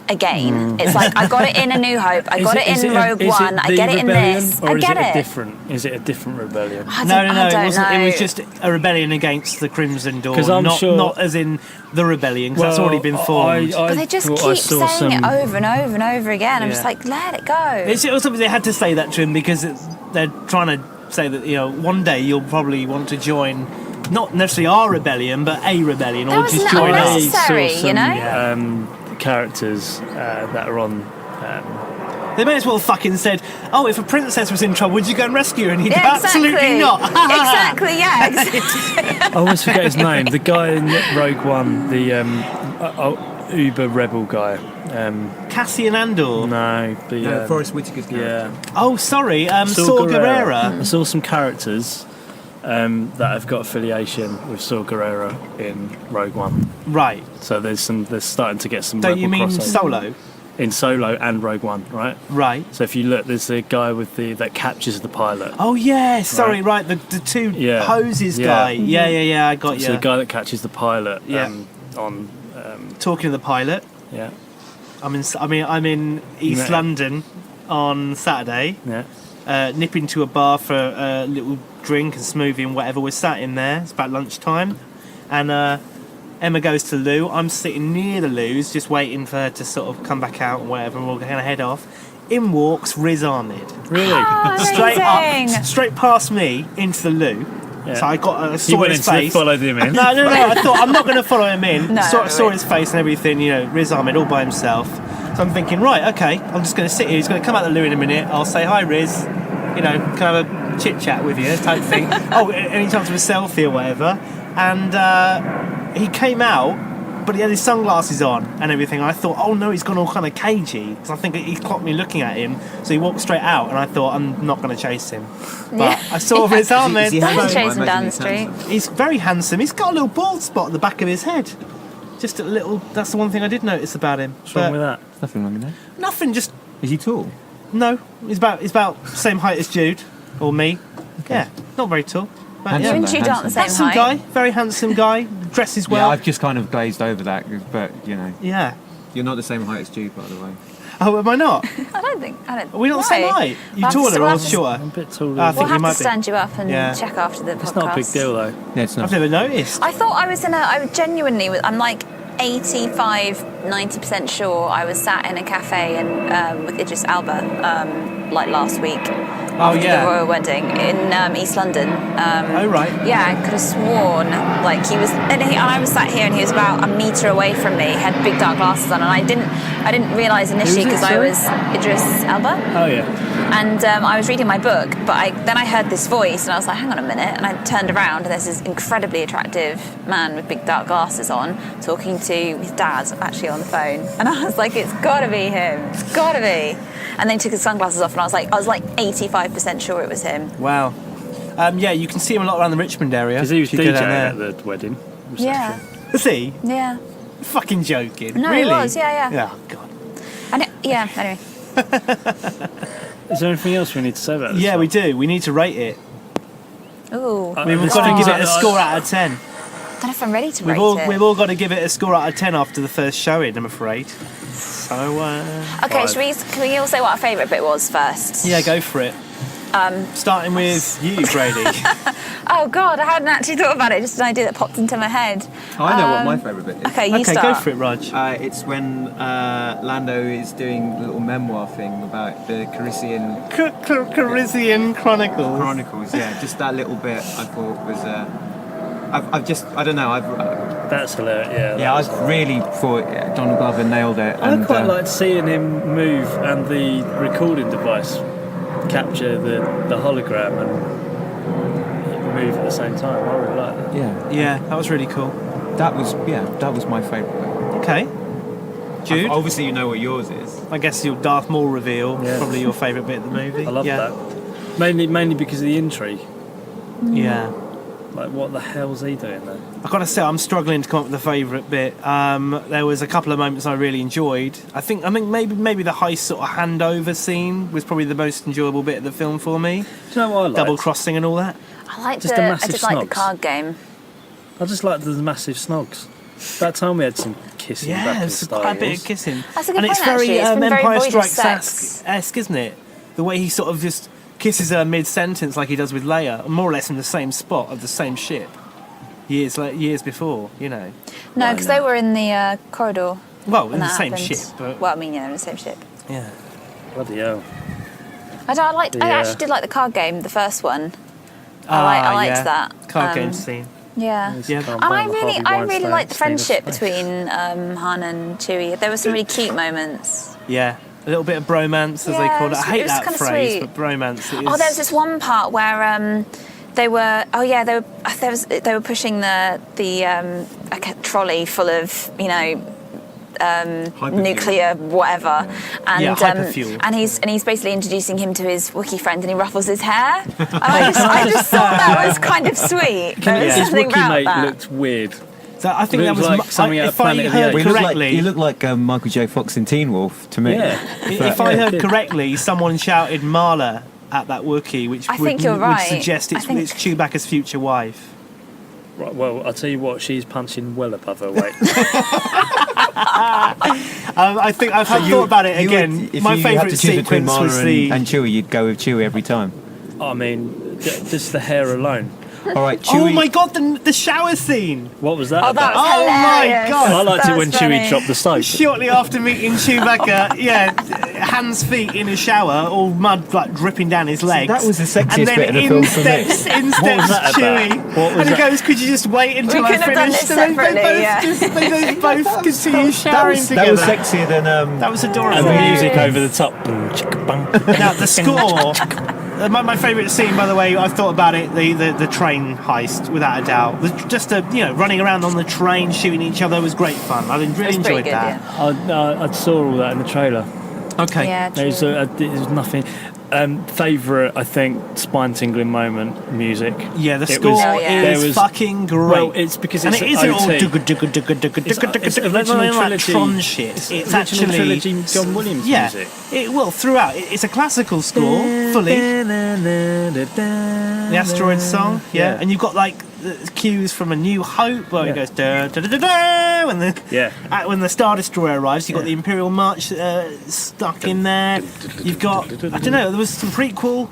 It's like I got it in A New Hope, I got it in Rogue One, I get it in this, I get it. Is it a different rebellion? I No, don't it wasn't. know. It was just a rebellion against the Crimson Dawn. 'Cause I'm sure- not as in the rebellion, because that's already been formed. But they just keep saying it over and over and over again. I'm just like, let it go. It's also they had to say that to him because they're trying to say that one day you'll probably want to join not necessarily our rebellion, but a rebellion, That or was just not join us. unnecessary. Saw some, you know? characters that are on. They may as well fucking said, "Oh, if a princess was in trouble, would you go and rescue her?" And he'd go, Yeah, exactly. "Absolutely not." Exactly, yeah. Exactly. I always forget his name. The guy in Rogue One, the Uber rebel guy. Cassian Andor. No, the Forrest Whitaker's character. yeah. Oh, sorry, Saw Gerrera. I saw some characters that have got affiliation with Saw Gerrera in Rogue One. Right. So there's starting to get some. Don't you rebel mean crossover. Solo? In Solo and Rogue One, right? Right. So if you look, there's the guy with that captures the pilot. Oh yeah, sorry, right. The two hoses guy. Yeah. I got you. So the guy that catches the pilot. Yeah. On. Talking to the pilot. Yeah. I'm in East London on Saturday. Yeah. Nipping to a bar for a little drink and smoothie and whatever. We're sat in there. It's about lunchtime, and Emma goes to the loo. I'm sitting near the loos, just waiting for her to sort of come back out and whatever, and we're going to head off. In walks Riz Ahmed. Really? Straight amazing. up, straight past me into the loo. Yeah. So I got You saw went his into face. followed him in. No. I thought I'm not going to follow him in. No, Saw his face and everything. You know, Riz Ahmed all by himself. So I'm thinking, right, okay, I'm just going to sit here. He's going to come out the loo in a minute. I'll say hi, Riz. You know, can I have a chit chat with you, type thing. Oh, any chance of a selfie or whatever? And he came out. But he had his sunglasses on and everything. I thought, oh no, he's gone all kind of cagey. Because I think he caught me looking at him. So he walked straight out, and I thought, I'm not going to chase him. But I saw Riz Ahmed. Is he Don't handsome? chase him I down imagine the street. handsome. He's very handsome. He's got a little bald spot at the back of his head. Just a little. That's the one thing I did notice about him. What's wrong with that? There's nothing wrong with that. Nothing. Just Is he tall? no. He's about the same height as Jude or me. Yeah, not very tall. But Handsome, You yeah. and Jude aren't the same Handsome height. guy. Very handsome guy. Dresses well. Yeah, I've just kind of glazed over that, but you know, Yeah. you're not the same height as Jude, by the way. Oh, am I not? I don't think. Are we not the same Why? height? You We'll have to- taller we'll or have to- shorter? I'm a bit taller. I than think We'll you have might to be. stand you up and Yeah. check after the podcast. It's not a big deal though. Yeah, it's not. I've never noticed. I thought I was I genuinely, I'm like 85-90% sure I was sat in a cafe and with Idris Elba like last week after yeah. the royal wedding in East London. Oh, right. Yeah, I could have sworn like he was, and I was sat here and he was about a metre away from me, had big dark glasses on, and I didn't realise initially Who was because it, I sorry? was Idris Elba. Oh yeah. And I was reading my book, but then I heard this voice, and I was like, hang on a minute. And I turned around, and there's this incredibly attractive man with big dark glasses on, talking to his dad, actually on the phone. And I was like, it's got to be him. It's got to be. And then he took his sunglasses off, and I was like 85% sure it was him. Wow. Yeah, you can see him a lot around the Richmond area. Because he was If you go DJing down there. at the wedding. Yeah, Is he? yeah. Fucking joking. No, he really? was, yeah. Oh, God. Yeah, anyway. Is there anything else we need to say about this? Yeah, one? we do. We need to rate it. Ooh. We've there's got to things give it that a score out of 10. I don't know if I'm ready to rate it. We've all got to give it a score out of 10 after the first showing, I'm afraid. So, Okay, can we all say what our favourite bit was first? yeah, go for it. Starting with you, Bradie. Oh God, I hadn't actually thought about it. Just an idea that popped into my head. I know what my favourite bit is. Okay, you Okay, start. go for it, Raj. It's when Lando is doing a little memoir thing about the Caribbean Caribbean Chronicles. Chronicles. Yeah, just that little bit I thought was. I don't know. That's hilarious. Yeah. Yeah, that was I really thought Donald Glover nailed it. I And, quite liked seeing him move and the recording device capture the hologram and move at the same time. I really like that. Yeah, Yeah, that was really cool. that was my favourite. Okay. Jude? Obviously, you know what yours is. I guess your Darth Maul reveal, Yeah. probably your favourite bit of the movie. I love yeah. that. Mainly because of the intrigue. Yeah. Like, what the hell's he doing there? I've got to say, I'm struggling to come up with a favourite bit. There was a couple of moments I really enjoyed. I think maybe the heist sort of handover scene was probably the most enjoyable bit of the film for me. Do you know what I liked? Double crossing and all that. I Just a I massive did like the snogs. card game. I just liked the massive snogs. That time we had some kissing back Yeah, in it's Star quite a bit Wars. of kissing. That's a good and it's point, very actually. It's been very Empire void of Strikes sex. esque, isn't it? The way he sort of just kisses her mid-sentence like he does with Leia, more or less in the same spot of the same ship. Years before, you know. No, because they were in the corridor. Well, when in the that same happened. ship, but Well, I mean, yeah, they're in the same ship. yeah. Bloody hell. I Yeah. actually did like the card game, the first one. I liked yeah. that. Card game scene. Yeah. Yeah. And I really like the friendship between Han and Chewie. There were some really cute moments. Yeah. A little bit of bromance, as they call it. I hate that kinda phrase, sweet. but bromance. It is... Oh, there was this one part where they were pushing the like a trolley full of nuclear whatever, and hyperfuel. and he's basically introducing him to his Wookiee friend, and he ruffles his hair. And I just thought that was kind of sweet. There was His something Wookiee about mate that. looked weird. So I think Looks that was like something out of if I Planet of the heard Apes. correctly. You look like Michael J. Fox in Teen Wolf to me. Yeah. If I heard correctly, someone shouted Marla at that Wookiee, which I think you're right. would suggest it's Chewbacca's future wife. Right, well, I'll tell you what, she's punching well above her weight. I think I've thought about it again. My favourite sequence was and Chewie. You'd go with Chewie every time. I mean, just the hair alone. All right, Chewie. Oh my god, the shower scene! What was that Oh, about? that was hilarious. my god! I liked it when That's funny. Chewie dropped the soap. Shortly after meeting Chewbacca, hands, feet in a shower, all mud like dripping down his legs. That was the sexiest and then bit of the film for me. in steps What was that Chewie, about? What was and he that? goes, "Could you just wait until We I could have done finish?" this And then separately, they both continue showering That together. was sexier than. That was adorable. And the music over the top. Now the score. My favourite scene, by the way, I've thought about it. The train heist, without a doubt. Just running around on the train, shooting each other was great fun. I really pretty enjoyed good, that. I saw all that in the trailer. Okay. Yeah, true. There's nothing. Favourite, I think, spine-tingling moment, music. Yeah, the It score was- there is was- fucking great. Well, it's because and it's it isn't all OT. It's original like trilogy. Tron shit. It's original actually trilogy John Williams music. Throughout. It's a classical score, fully. The asteroid song, yeah. And you've got like the cues from A New Hope where it goes da da da da da when the Star Destroyer arrives. You've got the Imperial March stuck in there. You've got I don't know. There was some prequel.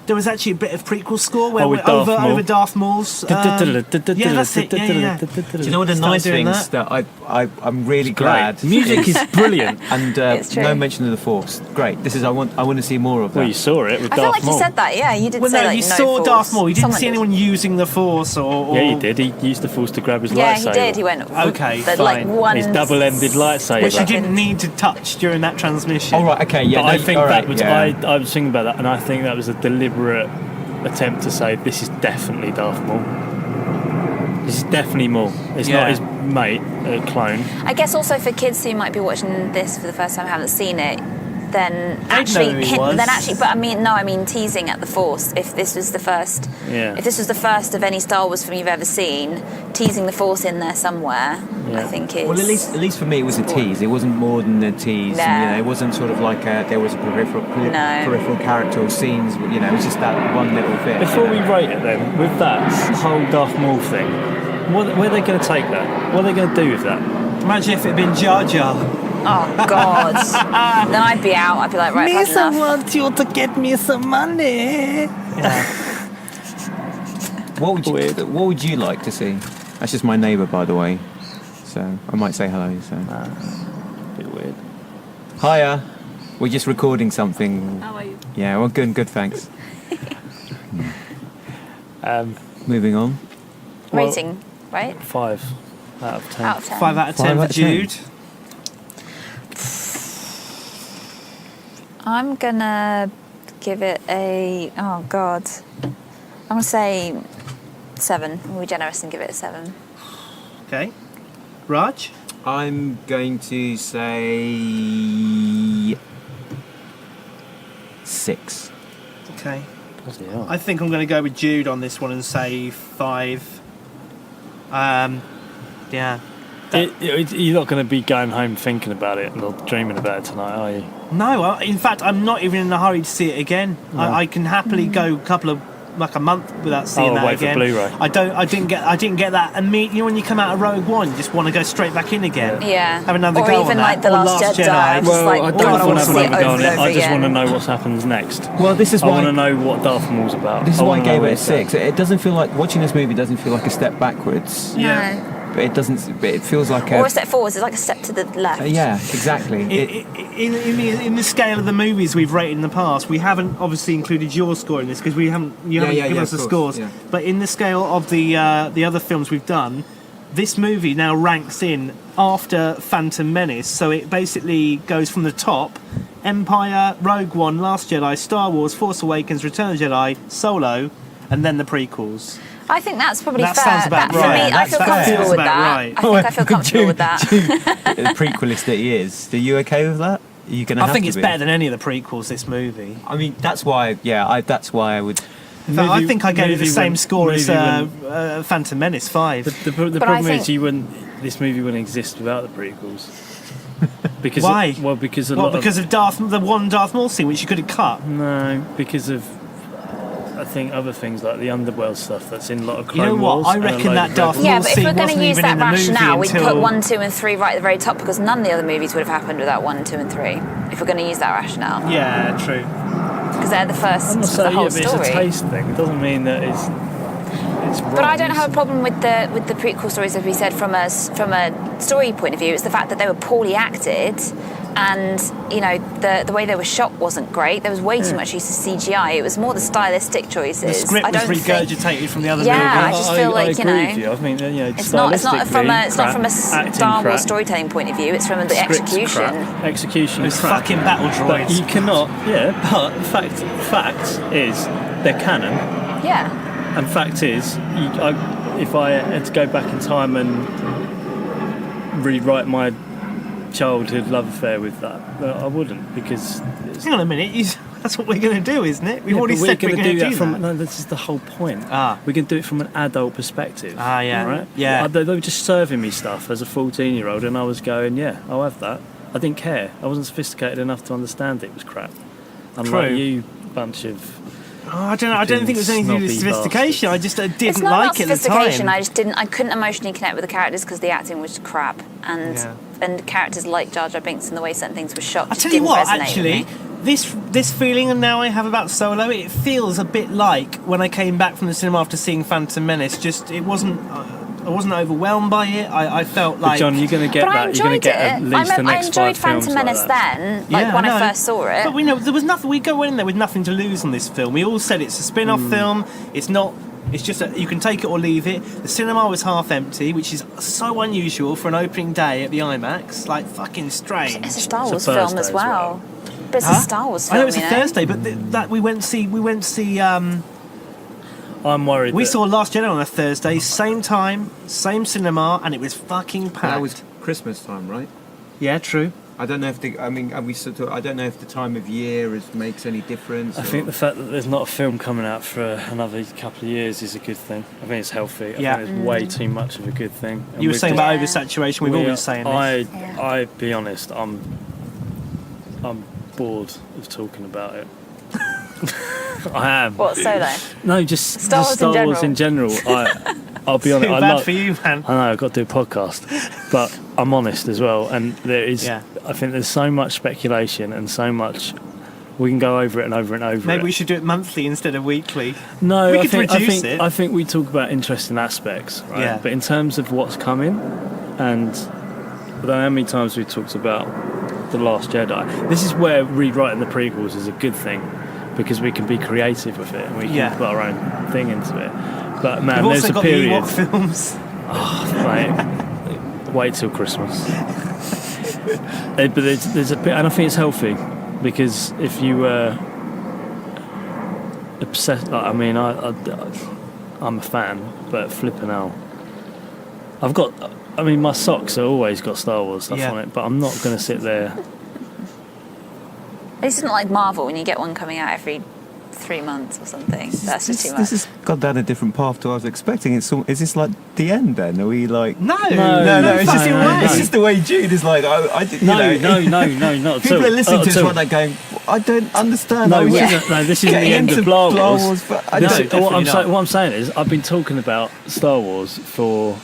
There was actually a bit of prequel score where with we're Darth Maul. over Darth Maul's. Yeah, that's it. Yeah. Do you know what the Start nice doing things that I'm really glad. The music is brilliant. And It's true. no mention of the Force. Great. This is I want to see more of that. Well, you saw it with I feel Darth like Maul. you said that. Yeah, you did Well, say no, like you no saw force. Darth Maul. You didn't Someone see did. anyone using the Force or. Yeah, he did. He used the Force to grab his Yeah, lightsaber. he did. He went. Okay, but like fine. one. His double-ended lightsaber. Which you didn't need to touch during that transmission. All right. Okay. Yeah. But I think all right, that was yeah. I was thinking about that, and I think that was a deliberate attempt to say this is definitely Darth Maul. This is definitely Maul. It's Yeah. not his mate, a clone. I guess also for kids who might be watching this for the first time, and haven't seen it, then They'd actually, know who he was. but I mean teasing at the Force. If this was the first, Yeah. if this was the first of any Star Wars film you've ever seen, teasing the Force in there somewhere, Yeah. I think is. Well, at least for me, it was a tease. It wasn't more than a tease. No. It wasn't sort of like there was a peripheral character or scenes. It was just that one little bit. Before we rate it, then, with that whole Darth Maul thing, where are they going to take that? What are they going to do with that? Imagine if it had been Jar Jar. Oh God! Then I'd be out. I'd be like, right, I've had enough. want you to get me some money. What would you like to see? That's just my neighbour, by the way. So I might say hello. So. A bit weird. Hiya. We're just recording something. How are you? Yeah. Well, good. Thanks. Moving on. Well- Rating, right? 5 out of 10. Out of 10. 5 out of 10 5 for out of 10. Jude. I'm gonna give it a. Oh God! I'm gonna say 7. We'll be generous and give it a 7. Okay. Raj? I'm going to say 6. Okay. Bloody hell. I think I'm going to go with Jude on this one and say 5. Yeah. You're not going to be going home thinking about it or dreaming about it tonight, are you? No, in fact, I'm not even in a hurry to see it again. No. I can happily go a month without seeing that wait for again. Blu-ray. I didn't get that immediate. You know, when you come out of Rogue One, you just want to go straight back in again. Yeah. Have another or go even on like that. The Or Last Jedi. Jedi. I'm just like, I God, don't I want want to to see it have over on and it. over I just want to again. know what happens next. Well, this is I why want to know what Darth Maul's about. This is I why I wanna know gave what it a it's about. 6. It doesn't feel like watching this movie doesn't feel like a step backwards. Yeah. but it doesn't. But it feels like Or a step forwards is like a step to the left. yeah, exactly. In the scale of the movies we've rated in the past, we haven't obviously included your score in this because you haven't given us the of course, scores. yeah. But in the scale of the other films we've done, this movie now ranks in after Phantom Menace. So it basically goes from the top: Empire, Rogue One, Last Jedi, Star Wars, Force Awakens, Return of the Jedi, Solo, and then the prequels. I think that's probably That fair. sounds about For right. me, I feel That comfortable feels with about that. right. I think I feel comfortable with that. The prequelist that he is. Are you okay with that? Are you going to I have think to it's be? better than any of the prequels. This movie. I mean, that's why. Yeah, that's why I would. In fact, I think I gave it the movie same wouldn't- score as movie Phantom Menace 5. The But I problem is think- this movie wouldn't exist without the prequels. Because Why? Because a What, lot because of the one Darth Maul scene, which you could have cut? no, because of I think other things like the underworld stuff that's in a lot of You know Clone what? Wars. I and a reckon load that of Darth Rebels. Yeah, Maul but if scene we're going wasn't to use even that in the movie rationale, we'd until... put 1, 2, and 3 right at the very top because none of the other movies would have happened without 1, 2, and 3. If we're going to use that rationale, Yeah, true. because they're the first I'm not of the saying whole but it's a story. taste thing. It doesn't mean that it's wrong. But I don't have a problem with the prequel stories, as we said, from a story point of view. It's the fact that they were poorly acted, and the way they were shot wasn't great. There was way too much use of CGI. It was more the stylistic choices. The script I was don't regurgitated from the other Yeah, I movies. just feel like, I agree with you. I mean, It's not from a acting Star Wars crap, storytelling point of view. It's from the script's execution. crap, execution. Those crap. fucking battle But droids. you cannot. Yeah, but fact is they're canon. Yeah. And fact is, if I had to go back in time and rewrite my childhood love affair with that, I wouldn't, because Hang on a minute, that's what we're going to do, isn't it? We've already said we're gonna going to do that. from. No, this is the whole point. We can do it from an adult perspective. Yeah. Right? Yeah. They were just serving me stuff as a 14-year-old, and I was going, yeah, I'll have that. I didn't care. I wasn't sophisticated enough to understand it was crap. Unlike True. you, bunch of. I don't know. I don't think it was anything to do with snobby sophistication. I just It's didn't not like about it at the sophistication. time. I couldn't emotionally connect with the characters because the acting was crap, and characters like Jar Jar Binks and the way certain things were shot. I just tell you didn't what, resonate actually, with me. this feeling and now I have about Solo, it feels a bit like when I came back from the cinema after seeing Phantom Menace. Just it wasn't. I wasn't overwhelmed by it. I felt But like. John, you're going to get But I that. You're going to enjoyed get at it. least the I next enjoyed 5 films Phantom Menace like that. then, Yeah, when I I know. first saw it. But we know there was nothing. We go in there with nothing to lose on this film. We all said it's a spin-off film. It's not. It's just you can take it or leave it. The cinema was half empty, which is so unusual for an opening day at the IMAX. Like fucking strange. It's a Star It's a Wars film Thursday as as well. But it's Huh? a Star Wars film. I know it's a you know? Thursday, but that we went to see. I'm worried. We that saw Last Jedi on a Thursday, same time, same cinema, and it was fucking packed. That was Christmas time, right? Yeah, true. I don't know if I don't know if the time of year makes any difference. I think the fact that there's not a film coming out for another couple of years is a good thing. I think it's healthy. Yeah. I think it's way too much of a good thing. And You were we've saying just- about oversaturation. We've all been saying this. I be honest, I'm bored of talking about it. I am. What, Solo? No, just Star Wars in Wars in general. I'll be honest. Too bad for you, man. I know I've got to do a podcast, but I'm honest as well. And there is, Yeah. I think there's so much speculation and so much. We can go over it and over and over. Maybe it. we should do it monthly instead of weekly. No, We I could think, reduce it. I think we talk about interesting aspects, right? Yeah. But in terms of what's coming, and I don't know how many times we've talked about The Last Jedi. This is where rewriting the prequels is a good thing, because we can be creative with it and we can put our own thing into it. But man, We've there's also a got period. the Ewok films. Mate, wait till Christmas. But there's a bit, and I think it's healthy, because if you were obsessed, like, I mean, I'm a fan, but flipping out, my socks have always got Star Wars stuff on it, but I'm not going to sit there. This isn't like Marvel when you get one coming out every 3 months or something. That's just too much. This has gone down a different path to what I was expecting. Is this like the end then? Are we like? No, It's just no. it's just the way Jude is like. No, not at People all. are listening Not to at this all. one. They're going, I don't understand. No, I was this isn't getting the end into of Star Wars. but I don't. What I'm saying is, I've been talking about Star Wars for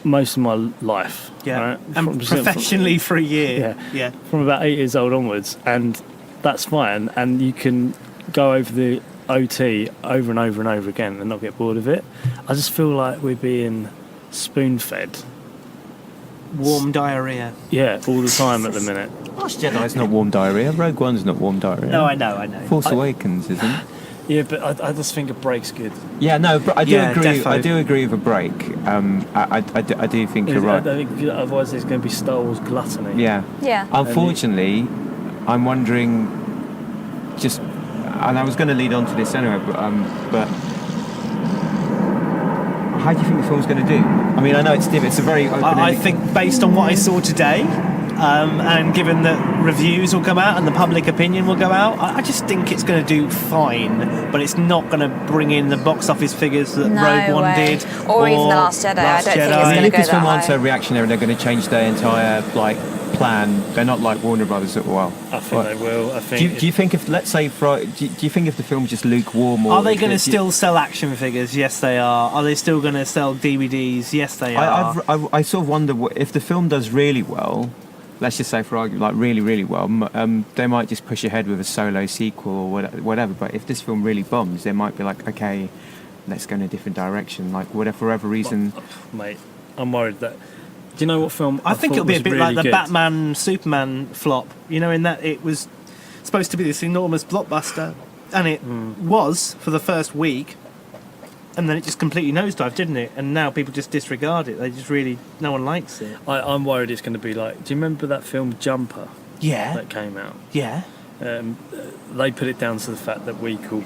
most of my life. Yeah, right? and professionally for a year. Yeah. From about 8 years old onwards, and that's fine. And you can go over the OT over and over and over again and not get bored of it. I just feel like we're being spoon-fed. Warm diarrhea. Yeah, all the time at the minute. Last Jedi's not warm diarrhea. Rogue One's not warm diarrhea. No, I know. Force Awakens isn't. Yeah, but I just think a break's good. Yeah, no, but I do Yeah, agree. defo. I do agree with a break. I do think you're right. I think otherwise there's going to be Star Wars gluttony. Yeah. Yeah. Unfortunately, I'm wondering. And I was going to lead on to this anyway, but how do you think the film's going to do? I mean, I know it's a very. I think based on what I saw today, and given that reviews will come out and the public opinion will go out, I just think it's going to do fine, but it's not going to bring in the box office figures that No Rogue One way. did. Or even The Last Jedi. I don't think it's I gonna mean, if go this that film aren't high. so reactionary, they're going to change their entire plan. They're not like Warner Brothers at well. I think they will. I think. Do you think if, let's say, do you think if the film's just lukewarm, or Are they going to still sell action figures? Yes, they are. Are they still going to sell DVDs? Yes, they are. I sort of wonder if the film does really well. Let's just say, for argument, like really, really well, they might just push ahead with a solo sequel or whatever. But if this film really bombs, they might be like, okay, let's go in a different direction. Like, whatever, for whatever reason. Mate, I'm worried that. Do you know what film? I think thought it'll be a was bit really like the good? Batman Superman flop, in that it was supposed to be this enormous blockbuster, and it was for the first week, and then it just completely nosedived, didn't it? And now people just disregard it. They just no one likes it. I'm worried it's going to be like. Do you remember that film Jumper Yeah, that came out? yeah. They put it down to the fact that we call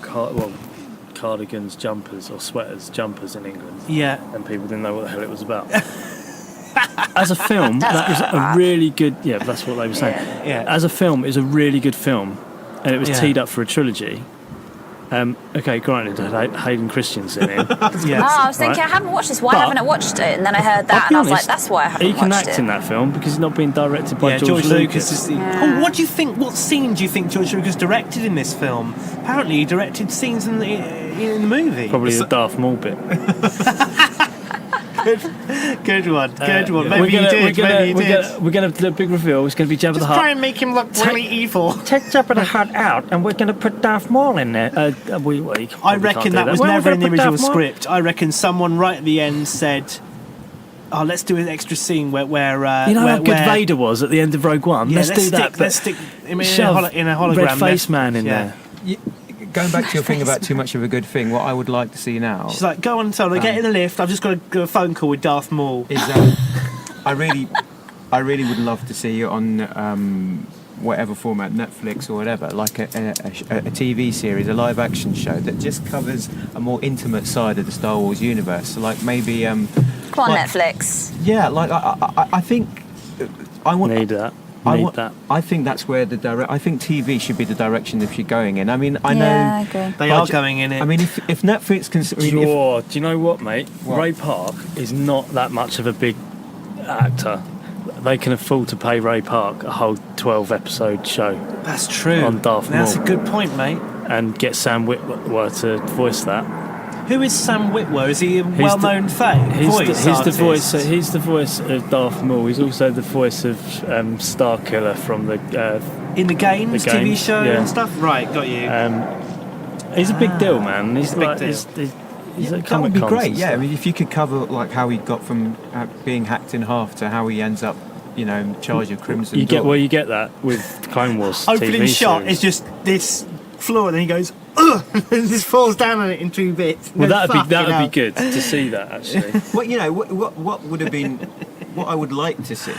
cardigans jumpers or sweaters jumpers in England, Yeah. and people didn't know what the hell it was about. As a film, that was a really good. Yeah, that's what they were saying. Yeah. As a film, it was a really good film, and it was Yeah. teed up for a trilogy. Okay, granted, it had Hayden Christensen in. Yes. I was thinking, Right. I haven't watched this. Why But- haven't I watched it? And then I heard that, I'll and be I was like, honest, that's why I haven't he can watched act it. in that film because he's not being directed by Yeah, George Lucas. is the. Yeah. Oh, what do you think? What scene do you think George Lucas directed in this film? Apparently, he directed scenes in the movie. Probably the Darth Maul bit. Good one. Maybe We're you did. Maybe you did. We're gonna do a big reveal. It's gonna be Jabba the Just Hutt. try and make him look really evil. Take Jabba the Hutt out, and we're going to put Darth Maul in there. I reckon that was never in the original script. I reckon someone right at the end said, "Oh, let's do an extra scene where You know where, how good where, Vader was at the end of Rogue One? Yeah, let's do that. but Let's stick him shove in a hologram. Red Face Man in there. Going back to your thing about too much of a good thing, what I would like to see now She's like, "Go on, Solo, get in the lift. I've just got to do a phone call with Darth Maul." is I really would love to see it on whatever format, Netflix or whatever, like a TV series, a live action show that just covers a more intimate side of the Star Wars universe. So like maybe Come on, like- Netflix. yeah, like I think I want Need that. That. I think that's where I think TV should be the direction that you're going in. I mean, I know Yeah, I agree. They are going in it. I mean, if Netflix can, I mean, if, Do you know what, mate? What? Ray Park is not that much of a big actor. They can afford to pay Ray Park a whole 12-episode show That's true. on Darth That's Maul. a good point, mate. and get Sam Witwer to voice that. Who is Sam Witwer? Is he a well-known voice He's the voice. artist? He's the voice of Darth Maul. He's also the voice of Starkiller from the. In the games, The TV games, show yeah. and stuff? Right, got you. He's a big deal, man. He's a big like, deal. He's at that would be Comic-Cons great. and Yeah, I stuff. mean, if you could cover like how he got from being hacked in half to how he ends up, in charge of Crimson You Dawn. get that with Clone Wars Opening TV shot series. is just this floor, and then he goes, ugh, and just falls down on it in 2 bits. Well, No, that'd fucking be hell. good to see that actually. Well, what would have been, what I would like to see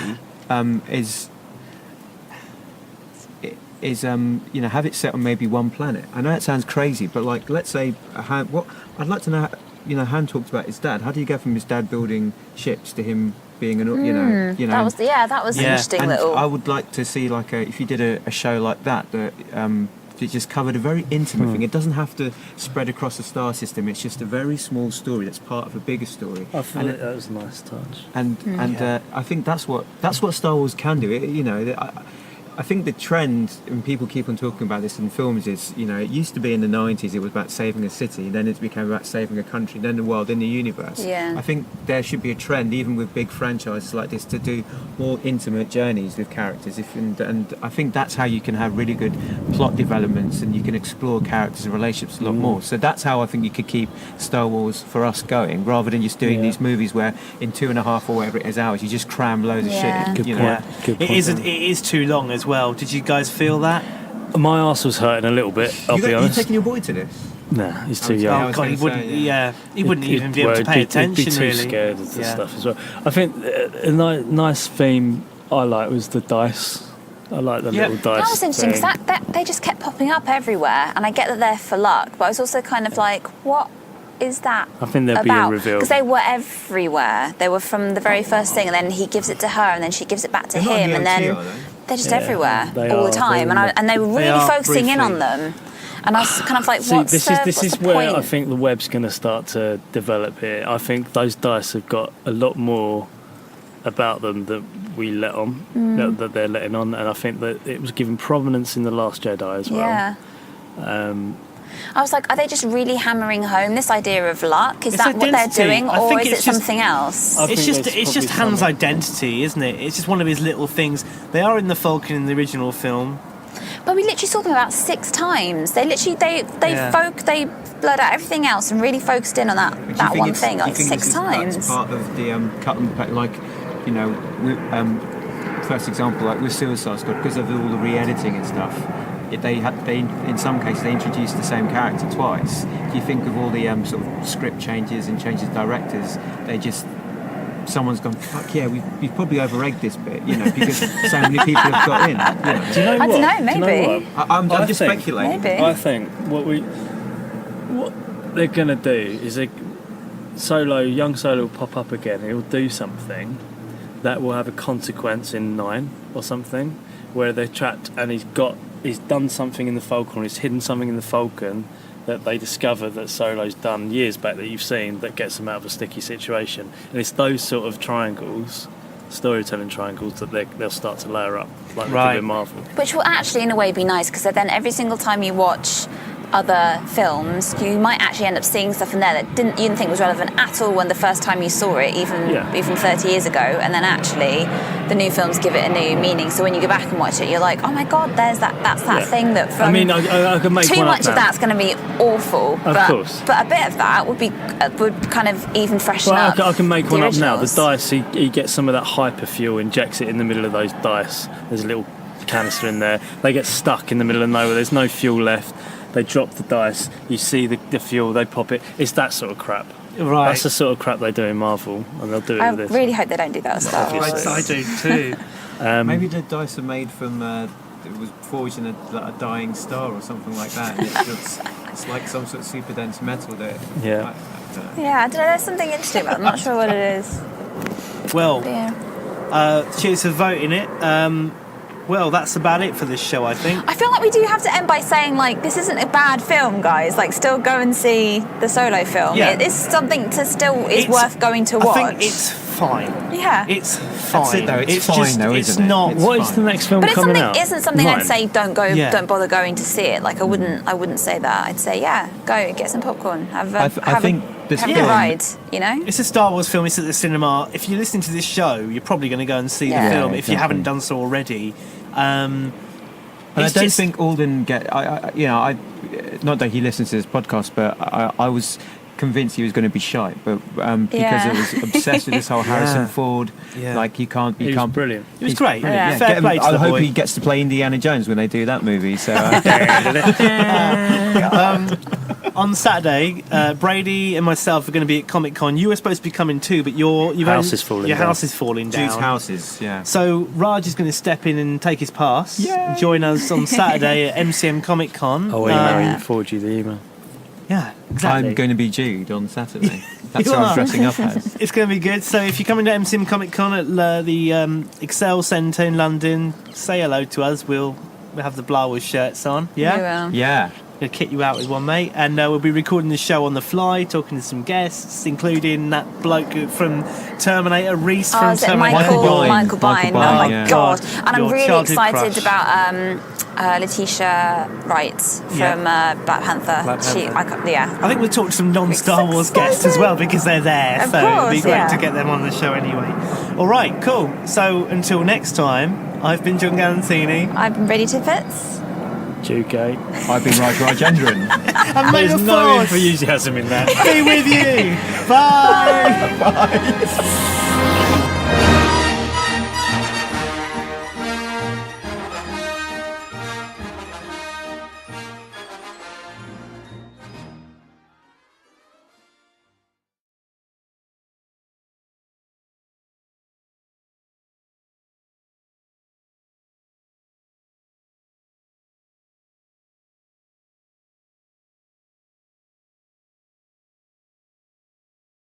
is have it set on maybe one planet. I know it sounds crazy, but like let's say what I'd like to know. Han talked about his dad. How do you go from his dad building ships to him being an That was an interesting and little. I would like to see if you did a show like that that it just covered a very intimate thing. It doesn't have to spread across the star system. It's just a very small story that's part of a bigger story. I feel that was a nice touch. I think that's what Star Wars can do. I think the trend, and people keep on talking about this in films, is, you know, it used to be in the 90s it was about saving a city, then it became about saving a country, then the world, then the universe. Yeah. I think there should be a trend, even with big franchises like this, to do more intimate journeys with characters. And I think that's how you can have really good plot developments, and you can explore characters and relationships a lot more. So that's how I think you could keep Star Wars for us going, rather than just doing these movies where in 2.5 or whatever it is hours you just cram loads of shit in. Good you point. know? Good point. It is too long as well. Did you guys feel that? My arse was hurting a little bit. I'll be You honest. taking your boy to this? Nah, he's too I young. was God, he gonna wouldn't. say, Yeah, he wouldn't even be able to He'd pay attention. He'd be too really. scared of the Yeah. stuff as well. I think a nice theme I like was the dice. I like the little dice. That was interesting thing. because that they just kept popping up everywhere, and I get that they're for luck, but I was also kind of like, what is that I think there'll be a reveal. Because they were everywhere. They were from the very first thing, and then he gives it to her, and then she gives it back to They're not him, on and the then OT, are they? they're just Yeah, everywhere they all are. the time, and they were really are focusing in briefly. on them, and I was kind of like, See, what's this the is where point? I think the web's going to start to develop here. I think those dice have got a lot more about them that we let on, that they're letting on, and I think that it was given prominence in The Last Jedi as well. Yeah. I was like, are they just really hammering home this idea of luck? Is It's that what they're identity. doing, I or think is it it's just- something else? I think It's there's just probably Han's something. identity, isn't it? It's just one of his little things. They are in the Falcon in the original film. But we literally saw them about 6 times. They literally they Yeah. they blurred out everything else and really focused in on that Do you that think one it's- thing do you like think 6 this is- times. That's part of the cut and paste, like, you know, first example, like with Suicide Squad, because of all the re-editing and stuff. They in some cases they introduced the same character twice. Do you think of all the sort of script changes and changes of directors, someone's gone, fuck yeah, we've probably over-egged this bit, you know, because so many people have got in. You know? Do you know I what? don't know, Do you know maybe. what? I'm I just think- speculating. Maybe. I think what they're gonna do is young Solo will pop up again. He'll do something that will have a consequence in 9 or something, where they're trapped and he's done something in the Falcon, or he's hidden something in the Falcon that they discover that Solo's done years back that you've seen, that gets them out of a sticky situation. And it's those sort of triangles, storytelling triangles, that they'll start to layer up, like they Right. do in Marvel. Which will actually in a way be nice, because then every single time you watch other films, you might actually end up seeing stuff in there that you didn't think was relevant at all when the first time you saw it, even 30 years ago, and then actually the new films give it a new meaning. So when you go back and watch it, you're like, oh my god, that's that thing that from I mean, I could make too one much up of now. that's going to be awful, course. but a bit of that would kind of even freshen Well, up. I can make the one up now. The originals. dice, he gets some of that hyper fuel, injects it in the middle of those dice. There's a little canister in there. They get stuck in the middle of nowhere. There's no fuel left. They drop the dice. You see the fuel. They pop it. It's that sort of crap. Right. That's the sort of crap they do in Marvel, and they'll do it I with this. really hope they don't do that with Star Wars. I do too. Maybe the dice are made from it was forged in a dying star or something like that. And it's like some sort of super dense metal that. Yeah. I don't know. Yeah, I don't know. There's something interesting about it. I'm not sure what it is. Well, But yeah. cheers for voting it. Well, that's about it for this show, I think. I feel like we do have to end by saying, like, this isn't a bad film, guys. Like, still go and see the Solo film. Yeah. It is something to still is It's- worth going to watch. I think it's fine. Yeah. It's fine. That's it, though. It's fine, just, though, it's isn't it? not. It's What is fine. the next film But it's coming something out? isn't something Nine. I'd say don't Yeah. bother going to see it. Like I wouldn't say that. I'd say yeah, go get some popcorn, have I think this a film- ride. You know. It's a Star Wars film. It's at the cinema. If you're listening to this show, you're probably going to go and see Yeah. the film Yeah, if you haven't exactly. done so already. And I It's don't just- think Alden not that he listens to this podcast, but I was convinced he was going to be shite, but because Yeah. I was obsessed with this whole Harrison Ford, Yeah. like he can't. He was brilliant. It was he's great. brilliant, Yeah. yeah. Fair Get him- play to I the hope boy. he gets to play Indiana Jones when they do that movie. So On Saturday, Bradie and myself are going to be at Comic Con. You were supposed to be coming too, but your House is falling your down. house is falling down. Jude's houses, yeah. So Raj is going to step in and take his pass. Yay. Join us on Saturday at MCM Comic Con. Oh, email, forward you the email. Yeah, exactly. I'm going to be Jude on Saturday. That's You what are. I'm dressing up as. It's going to be good. So if you're coming to MCM Comic Con at the Excel Centre in London, say hello to us. We'll have the Blowers shirts on. Yeah. You will. Yeah. Gonna kit you out with one, mate, and we'll be recording the show on the fly, talking to some guests, including that bloke from Terminator, Reese Oh, from is it Terminator. Michael Bine. Michael Bine? Michael Oh my Bine, yeah. god! And I'm Your really childhood excited crush. about Letitia Wright from Yeah. Black Panther. Black She, Panther. yeah. I think we'll talk to some non-Star so Wars guests as well because they're there, Of so it'd be course, great yeah. to get them on the show anyway. All right, cool. So until next time, I've been John Galantini. I'm ready to Fitz. Duke. I've been Rajendran. And may There's the no force enthusiasm in that. be with you. Bye.